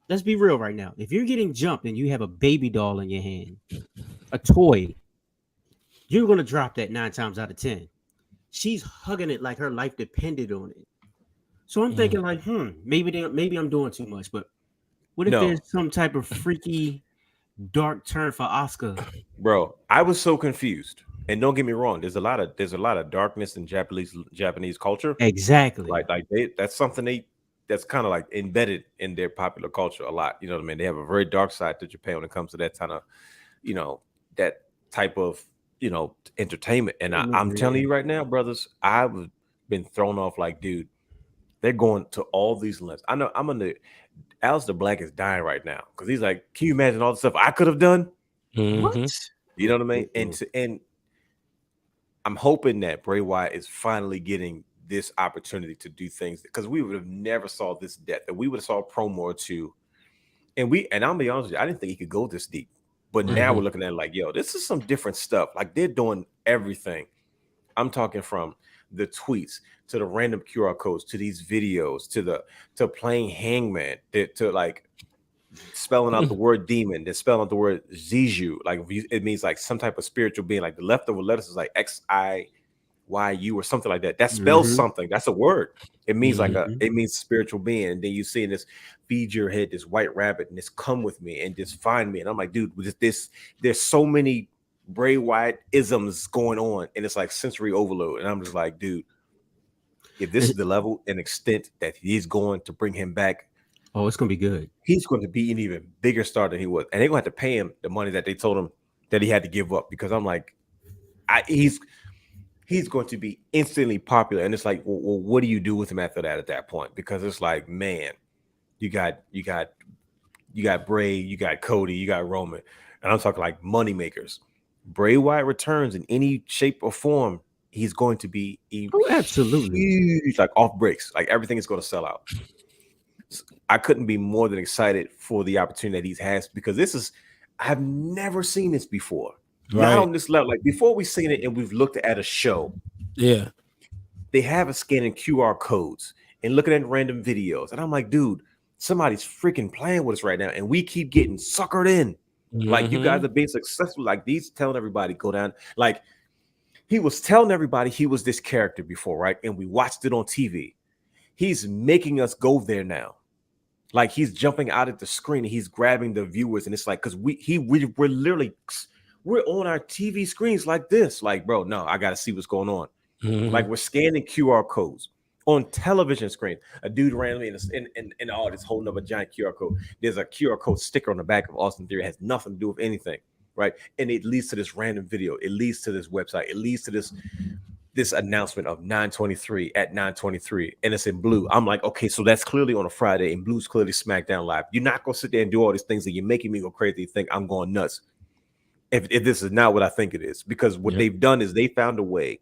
let's be real right now. If you're getting jumped and you have a baby doll in your hand, a toy, you're gonna drop that 9 times out of 10. She's hugging it like her life depended on it. So I'm thinking like, maybe I'm doing too much, but what if No. there's some type of freaky dark turn for Oscar? Bro, I was so confused. And don't get me wrong, there's a lot of darkness in Japanese culture. Exactly. Like that's something that's kind of like embedded in their popular culture a lot. You know what I mean? They have a very dark side to Japan when it comes to that kind of, that type of, entertainment. And I'm telling you right now, brothers, I've been thrown off like, dude, they're going to all these lengths. I know Aleister Black is dying right now because he's like, can you imagine all the stuff I could have done? Mhm. You know what I mean? And I'm hoping that Bray Wyatt is finally getting this opportunity to do things, because we would have never saw this depth, that we would have saw a promo or two. And I'll be honest with you, I didn't think he could go this deep. But now we're looking at it like, yo, this is some different stuff. Like they're doing everything. I'm talking from the tweets to the random QR codes to these videos to playing Hangman to like spelling out the word demon, then spelling out the word Ziju. Like it means like some type of spiritual being. Like the leftover letters is like XIYU or something like that. That spells something. That's a word. It means it means spiritual being. And then you see this feed your head, this white rabbit, and this come with me and just find me. And I'm like, dude, there's so many Bray Wyatt isms going on, and it's like sensory overload. And I'm just like, dude, if this is the level and extent that he's going to bring him back, oh, it's gonna be good. he's going to be an even bigger star than he was. And they're going to have to pay him the money that they told him that he had to give up, because I'm like, he's going to be instantly popular. And it's like, well, what do you do with him after that at that point? Because it's like, man, you got Bray, you got Cody, you got Roman. And I'm talking like money makers. Bray Wyatt returns in any shape or form, he's going to be absolutely huge, like off breaks. Like everything is going to sell out. I couldn't be more than excited for the opportunity that he has, because I've never seen this before. Not on this level. Like before we've seen it and we've looked at a show. Yeah. They have us scanning QR codes and looking at random videos. And I'm like, dude, somebody's freaking playing with us right now. And we keep getting suckered in. Like you guys are being successful. Like these telling everybody go down. Like he was telling everybody he was this character before, right? And we watched it on TV. He's making us go there now. Like he's jumping out at the screen and he's grabbing the viewers. And it's like, because we're literally, we're on our TV screens like this. Like, bro, no, I got to see what's going on. Like we're scanning QR codes on television screen. A dude randomly in the audience holding up a giant QR code. There's a QR code sticker on the back of Austin Theory. It has nothing to do with anything, right? And it leads to this random video. It leads to this website. It leads to this announcement of 923 at 923, and it's in blue. I'm like, okay, so that's clearly on a Friday, and blue's clearly SmackDown Live. You're not gonna sit there and do all these things that you're making me go crazy. Think I'm going nuts if this is not what I think it is, because what they've done is they found a way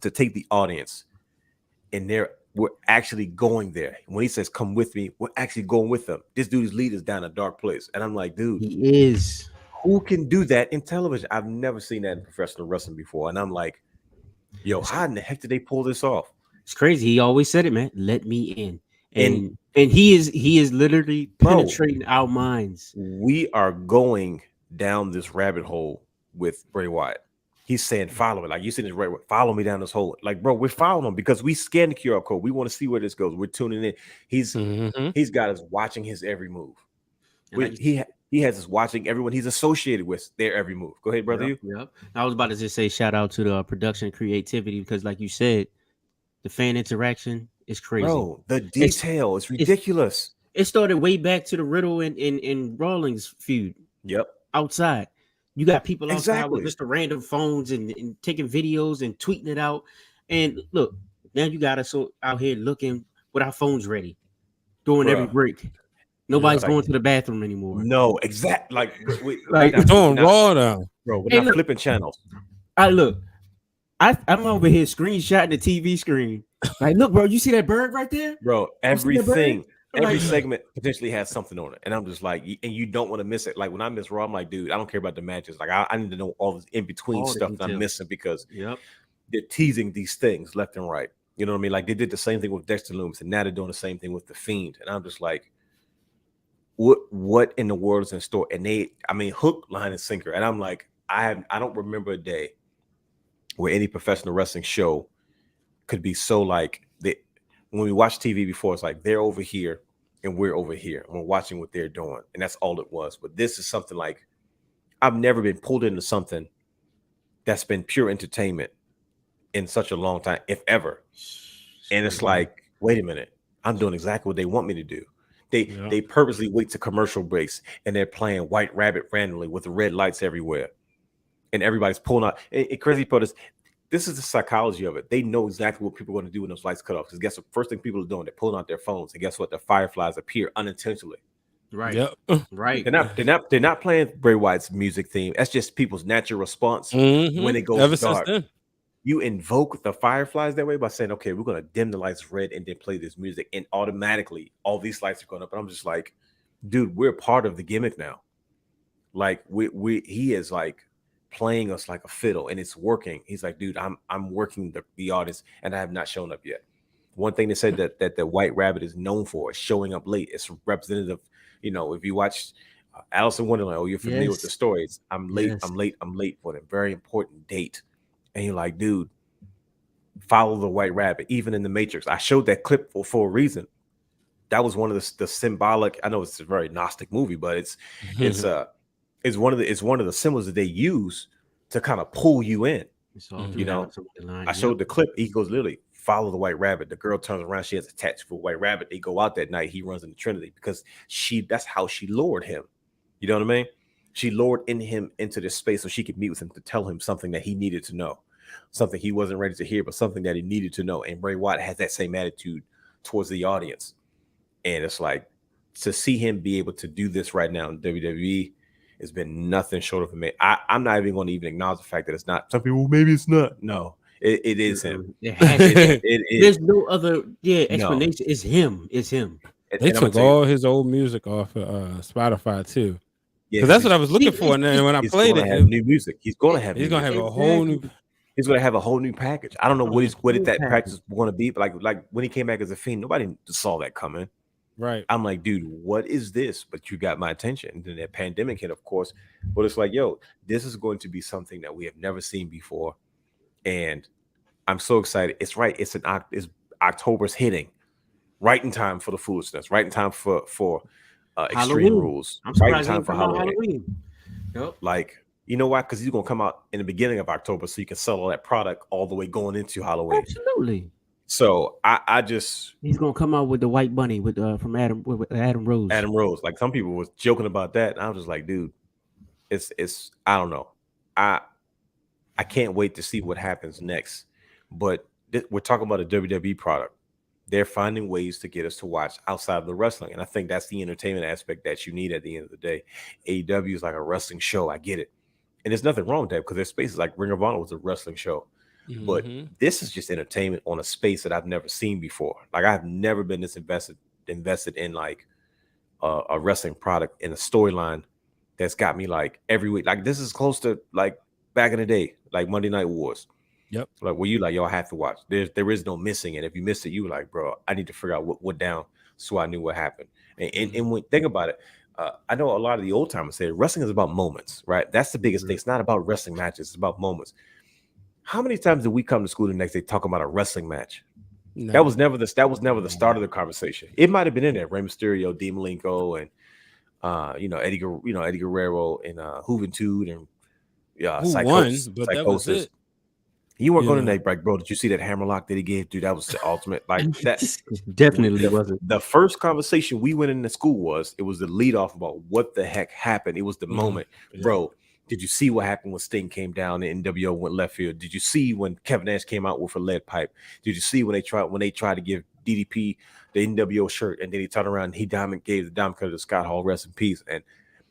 to take the audience, and we're actually going there. When he says come with me, we're actually going with them. This dude's lead is down a dark place, and I'm like, dude, he is. Who can do that in television? I've never seen that in professional wrestling before, and I'm like, yo, how in the heck did they pull this off? It's crazy. He always said it, man. Let me in, and he is literally penetrating our minds. We are going down this rabbit hole with Bray Wyatt. He's saying, follow it. Like you said, follow me down this hole. Like, bro, we're following him because we scan the QR code. We want to see where this goes. We're tuning in. He's got us watching his every move. He has us watching everyone he's associated with their every move. Go ahead, brother. Yep. I was about to just say shout out to the production creativity, because like you said, the fan interaction is crazy. Bro, the detail is ridiculous. It started way back to the Riddle and Rawlings feud. Yep. Outside. You got people outside with just the random phones and taking videos and tweeting it out. And look, now you got us out here looking with our phones ready, doing every break. Nobody's going to the bathroom anymore. No, exactly. Like doing raw now, bro. We're not flipping channels. I'm over here screenshotting the TV screen. Like, look, bro, you see that bird right there, bro? Every segment potentially has something on it, and I'm just like, and you don't want to miss it. Like when I miss Raw, I'm like, dude, I don't care about the matches. Like I need to know all this in between stuff that I'm missing, because they're teasing these things left and right. You know what I mean? Like they did the same thing with Dexter Loomis, and now they're doing the same thing with The Fiend, and I'm just like, what in the world is in store? And hook, line, and sinker. And I'm like, I don't remember a day where any professional wrestling show could be so like that. When we watch TV before, it's like they're over here and we're over here, and we're watching what they're doing, and that's all it was. But this is something like I've never been pulled into something that's been pure entertainment in such a long time, if ever. And it's like, wait a minute, I'm doing exactly what they want me to do. They purposely wait to commercial breaks, and they're playing White Rabbit randomly with the red lights everywhere, and everybody's pulling out. And crazy part is, this is the psychology of it. They know exactly what people are going to do when those lights cut off. Because guess what? First thing people are doing, they're pulling out their phones, and guess what? The fireflies appear unintentionally. Right. Yep. Right. They're not playing Bray Wyatt's music theme. That's just people's natural response when it goes dark. You invoke the fireflies that way by saying, okay, we're going to dim the lights red and then play this music, and automatically all these lights are going up. And I'm just like, dude, we're part of the gimmick now. Like he is like playing us like a fiddle, and it's working. He's like, dude, I'm working the audience, and I have not shown up yet. One thing they said that the White Rabbit is known for is showing up late. It's representative. You know, if you watch Alice in Wonderland, you're familiar with the stories. I'm late for a very important date. And you're like, dude, follow the White Rabbit. Even in the Matrix, I showed that clip for a reason. That was one of the symbolic. I know it's a very Gnostic movie, but it's one of the symbols that they use to kind of pull you in. You know, I showed the clip. He goes, literally, follow the White Rabbit. The girl turns around. She has a tattoo for White Rabbit. They go out that night. He runs into Trinity because that's how she lured him. You know what I mean? She lured him into this space so she could meet with him to tell him something that he needed to know, something he wasn't ready to hear, but something that he needed to know. And Bray Wyatt has that same attitude towards the audience. And it's like, to see him be able to do this right now in WWE has been nothing short of amazing. I'm not even going to acknowledge the fact that it's not. Some people, maybe it's not. No, it is him. It is. There's no other explanation. No. It's him. They and I'm gonna took tell you, all his old music off of Spotify too. yeah, Because that's what I was looking for. And then when I he's played gonna it, have new music. He's gonna have he's new gonna music. have a whole new. He's gonna have a whole new package. I don't know what Whole that package. package is going to be, but like when he came back as a Fiend, nobody saw that coming. Right. I'm like, dude, what is this? But you got my attention. And then that pandemic hit, of course. But it's like, yo, this is going to be something that we have never seen before, and I'm so excited. It's right. It's October's hitting right in time for the foolishness, right in time for Extreme Halloween. Rules, I'm right in surprised time he for come out Halloween. Halloween. Yep. Like, you know why? Because he's gonna come out in the beginning of October, so you can sell all that product all the way going into Halloween. Absolutely. So I just He's gonna come out with the white bunny with from Adam Rose. Adam Rose. Like some people was joking about that, and I was just like, dude, it's I don't know. I can't wait to see what happens next. But we're talking about a WWE product. They're finding ways to get us to watch outside of the wrestling, and I think that's the entertainment aspect that you need at the end of the day. AEW is like a wrestling show. I get it. And there's nothing wrong with that because there's spaces like Ring of Honor was a wrestling show. But this is just entertainment on a space that I've never seen before. Like I've never been this invested in like a wrestling product in a storyline that's got me like every week. Like this is close to like back in the day, like Monday Night Wars. Yep. Like where you like, yo, I have to watch. There is no missing it. If you missed it, you were like, bro, I need to figure out what down so I knew what happened. And when think about it, I know a lot of the old timers say wrestling is about moments, right? That's the biggest thing. It's not about wrestling matches. It's about moments. How many times did we come to school the next day talking about a wrestling match? No. That was never the start of the conversation. It might have been in there. Rey Mysterio, Dean Malenko, and Eddie Guerrero and Juventud and Who won? But that was it. You weren't going to that, like, bro. Did you see that hammerlock that he gave? Dude, that was the ultimate. Like that Definitely wasn't. The first conversation we went into school it was the lead off about what the heck happened. It was the moment, bro. Did you see what happened when Sting came down and NWO went left field? Did you see when Kevin Nash came out with a lead pipe? Did you see when they tried to give DDP the NWO shirt and then he turned around and gave the diamond cutter to Scott Hall, rest in peace, and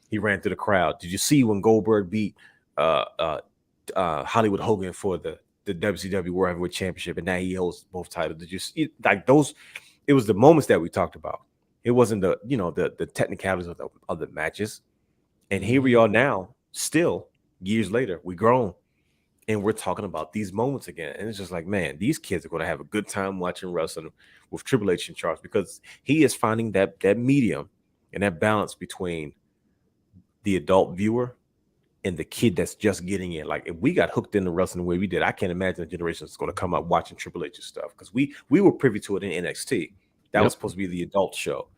he ran through the crowd? Did you see when Goldberg beat Hollywood Hogan for the WCW World Heavyweight Championship and now he holds both titles? Did you see like those? It was the moments that we talked about. It wasn't the technicalities of the matches. And here we are now. Still, years later, we grown and we're talking about these moments again. And it's just like, man, these kids are going to have a good time watching wrestling with Triple H in charge because he is finding that medium and that balance between the adult viewer and the kid that's just getting in. Like if we got hooked in the wrestling the way we did, I can't imagine a generation that's going to come up watching Triple H's stuff because we were privy to it in NXT. That was supposed to be the adult show.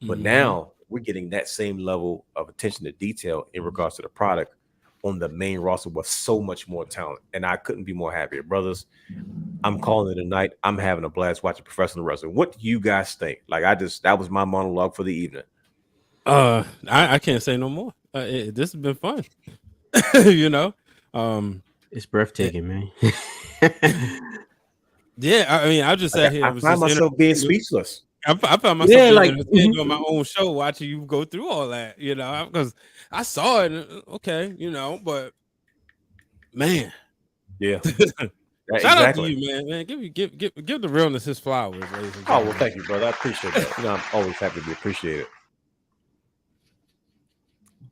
But now we're getting that same level of attention to detail in regards to the product on the main roster with so much more talent. And I couldn't be more happier. Brothers, I'm calling it a night. I'm having a blast watching professional wrestling. What do you guys think? Like that was my monologue for the evening. I can't say no more. This has been fun. It's breathtaking, man. Yeah, I mean, I just sat here. I find myself being speechless. I found myself being on my own show watching you go through all that, because I saw it. Okay, but man, yeah. Shout out to you, man. Give the realness his flowers, ladies and gentlemen. Oh well, thank you, brother. I appreciate that. I'm always happy to be appreciated.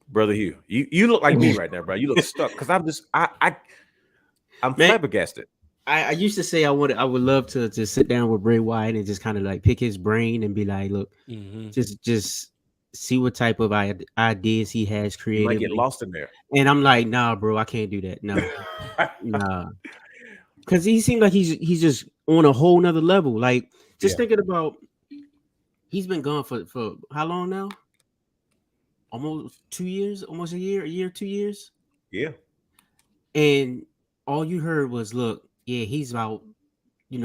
Brother Hugh, you look like me right now, bro. You look stuck because I'm flabbergasted. I used to say I would love to sit down with Bray Wyatt and just kind of like pick his brain and be like, look, just see what type of ideas he has created. You might get lost in there. And I'm like, nah, bro, I can't do that. No, nah, because he seemed like he's just on a whole nother level. Like thinking about, he's been gone for how long now? Almost 2 years, almost a year, 2 years. Yeah, and all you heard was, look. Yeah, he's out,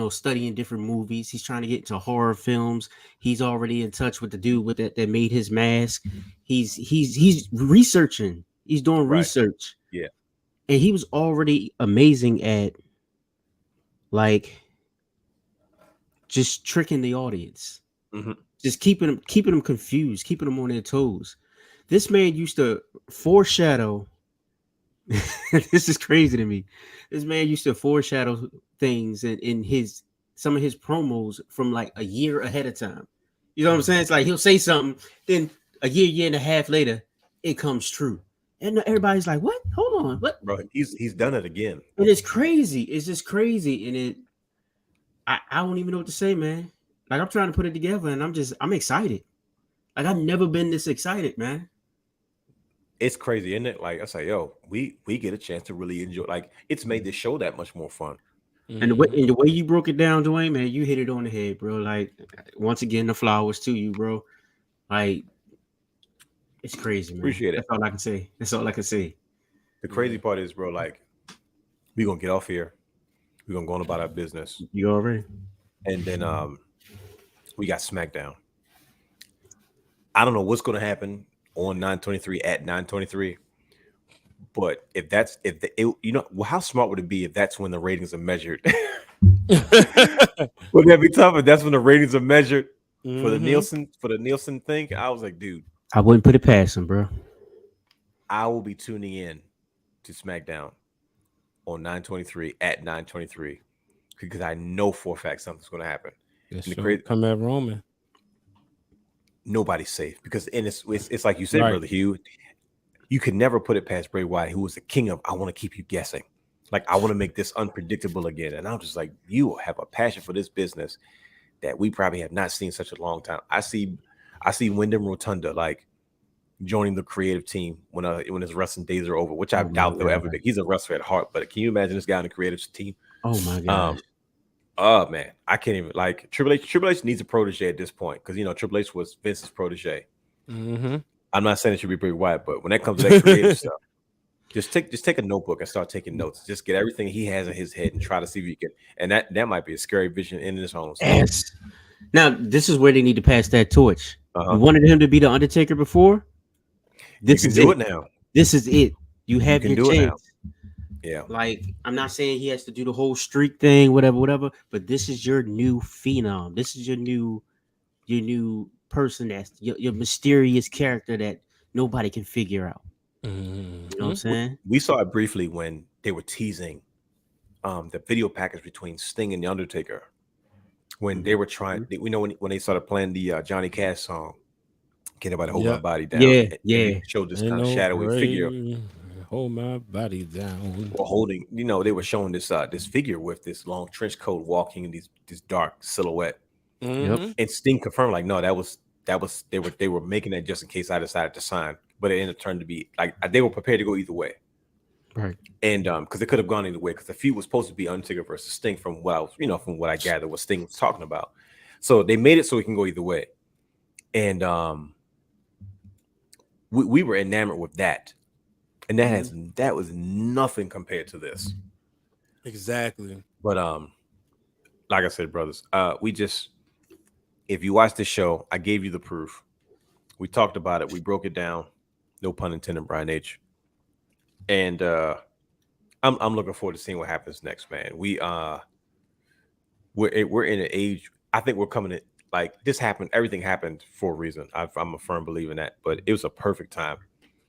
studying different movies. He's trying to get into horror films. He's already in touch with the dude that made his mask. He's researching. He's doing research. Yeah, and he was already amazing at like just tricking the audience, just keeping them confused, keeping them on their toes. This man used to foreshadow. This is crazy to me. This man used to foreshadow things in some of his promos from like a year ahead of time. You know what I'm saying? It's like he'll say something, then a year and a half later, it comes true. And everybody's like, what? Hold on. What? Bro, he's done it again. And it's crazy. It's just crazy. And I don't even know what to say, man. Like I'm trying to put it together and I'm excited. Like I've never been this excited, man. It's crazy, isn't it? Like I say, yo, we get a chance to really enjoy. Like it's made this show that much more fun. And the way you broke it down, Dwayne, man, you hit it on the head, bro. Like once again, the flowers to you, bro. Like it's crazy, man. Appreciate it. That's all I can say. That's all I can say. The crazy part is, bro, like we're gonna get off here. We're gonna go on about our business. You already? And then we got SmackDown. I don't know what's gonna happen on 9/23 at 9/23. But how smart would it be if that's when the ratings are measured? Wouldn't that be tough if that's when the ratings are measured for the Nielsen thing? I was like, dude, I wouldn't put it past him, bro. I will be tuning in to SmackDown on 9/23 at 9/23 because I know for a fact something's going to happen. Come at Roman. Nobody's safe because it's like you said, Brother Hugh. You could never put it past Bray Wyatt, who was the king of, I want to keep you guessing. Like, I want to make this unpredictable again. And I'm just like, you have a passion for this business that we probably have not seen such a long time. I see Wyndham Rotunda, like, joining the creative team when his wrestling days are over, which I doubt they'll ever be. He's a wrestler at heart, but can you imagine this guy on the creative team? Oh, my God. Oh, man. I can't even, like, Triple H needs a protege at this point because, Triple H was Vince's protege. Mm-hmm. I'm not saying it should be Bray Wyatt, but when that comes to that creative stuff, just take a notebook and start taking notes. Just get everything he has in his head and try to see if you can. And that might be a scary vision in its own. Yes. Now this is where they need to pass that torch. You wanted him to be the Undertaker before. This is it now. This is it. You have your chance. Yeah. Like I'm not saying he has to do the whole streak thing, whatever. But this is your new phenom. This is your new person that's your mysterious character that nobody can figure out. You know what I'm saying? We saw it briefly when they were teasing the video package between Sting and the Undertaker when they were trying. When they started playing the Johnny Cash song, "Can't Nobody Hold My Body Down." Yeah. Showed this kind of shadowy figure. Hold my body down. Or holding, they were showing this figure with this long trench coat walking in this dark silhouette. Mm-hmm. And Sting confirmed, like, no, that was they were making that just in case I decided to sign, but it ended up turning to be like they were prepared to go either way, right? And because it could have gone either way, because the feud was supposed to be Undertaker versus Sting, from what I was, from what I gathered, what Sting was talking about. So they made it so it can go either way, and we were enamored with that, and that was nothing compared to this. Exactly. But like I said, brothers, if you watch this show, I gave you the proof. We talked about it. We broke it down. No pun intended, Brian H. And I'm looking forward to seeing what happens next, man. We're in an age. I think we're coming in, like, this happened. Everything happened for a reason. I'm a firm believer in that. But it was a perfect time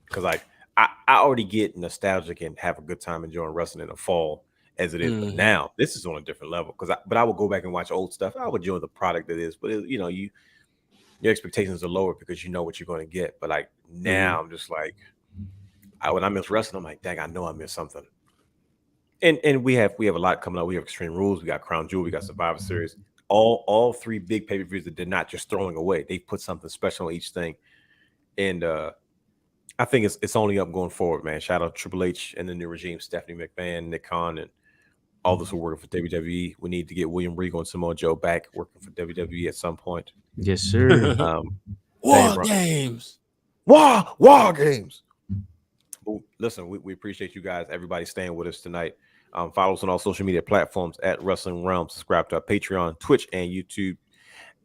because, like, I already get nostalgic and have a good time enjoying wrestling in the fall as it is. But now this is on a different level but I will go back and watch old stuff. I would enjoy the product that is, but your expectations are lower because you know what you're going to get. But like now I'm just like, when I miss wrestling, I'm like, dang, I know I missed something. And we have a lot coming up. We have Extreme Rules, we got Crown Jewel, we got Survivor Series, all three big pay-per-views that they're not just throwing away. They put something special on each thing. And I think it's only up going forward, man. Shout out Triple H and the new regime, Stephanie McMahon, Nick Khan, and all those who are working for WWE. We need to get William Regal and Samoa Joe back working for WWE at some point. Yes, sir. War games. War games. Well, listen, we appreciate you guys, everybody staying with us tonight. Follow us on all social media platforms at Wrestling Realm. Subscribe to our Patreon, Twitch, and YouTube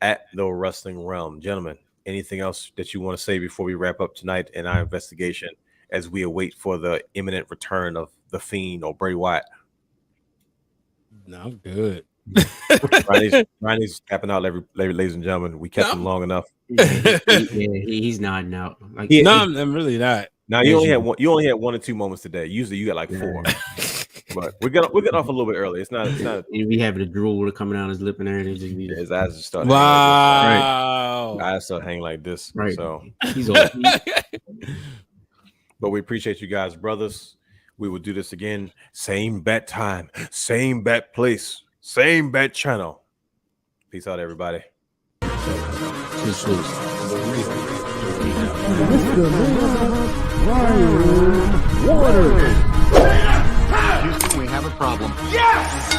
at The Wrestling Realm. Gentlemen, anything else that you want to say before we wrap up tonight in our investigation as we await for the imminent return of The Fiend or Bray Wyatt? No, I'm good. Ronnie's tapping out, ladies and gentlemen. We kept him long enough. He's nodding out. Like, I'm really not. Now you only had one or two moments today. Usually you got like four. But we got off a little bit early. It's not. And we having the drool coming out his lip and everything. Just be His eyes just started. Wow. Eyes start hanging like this. Right. So he's old. but we appreciate you guys, brothers. We will do this again. Same bat time, same bat place, same bat channel. Peace out, everybody. Houston, we have a problem. Yes!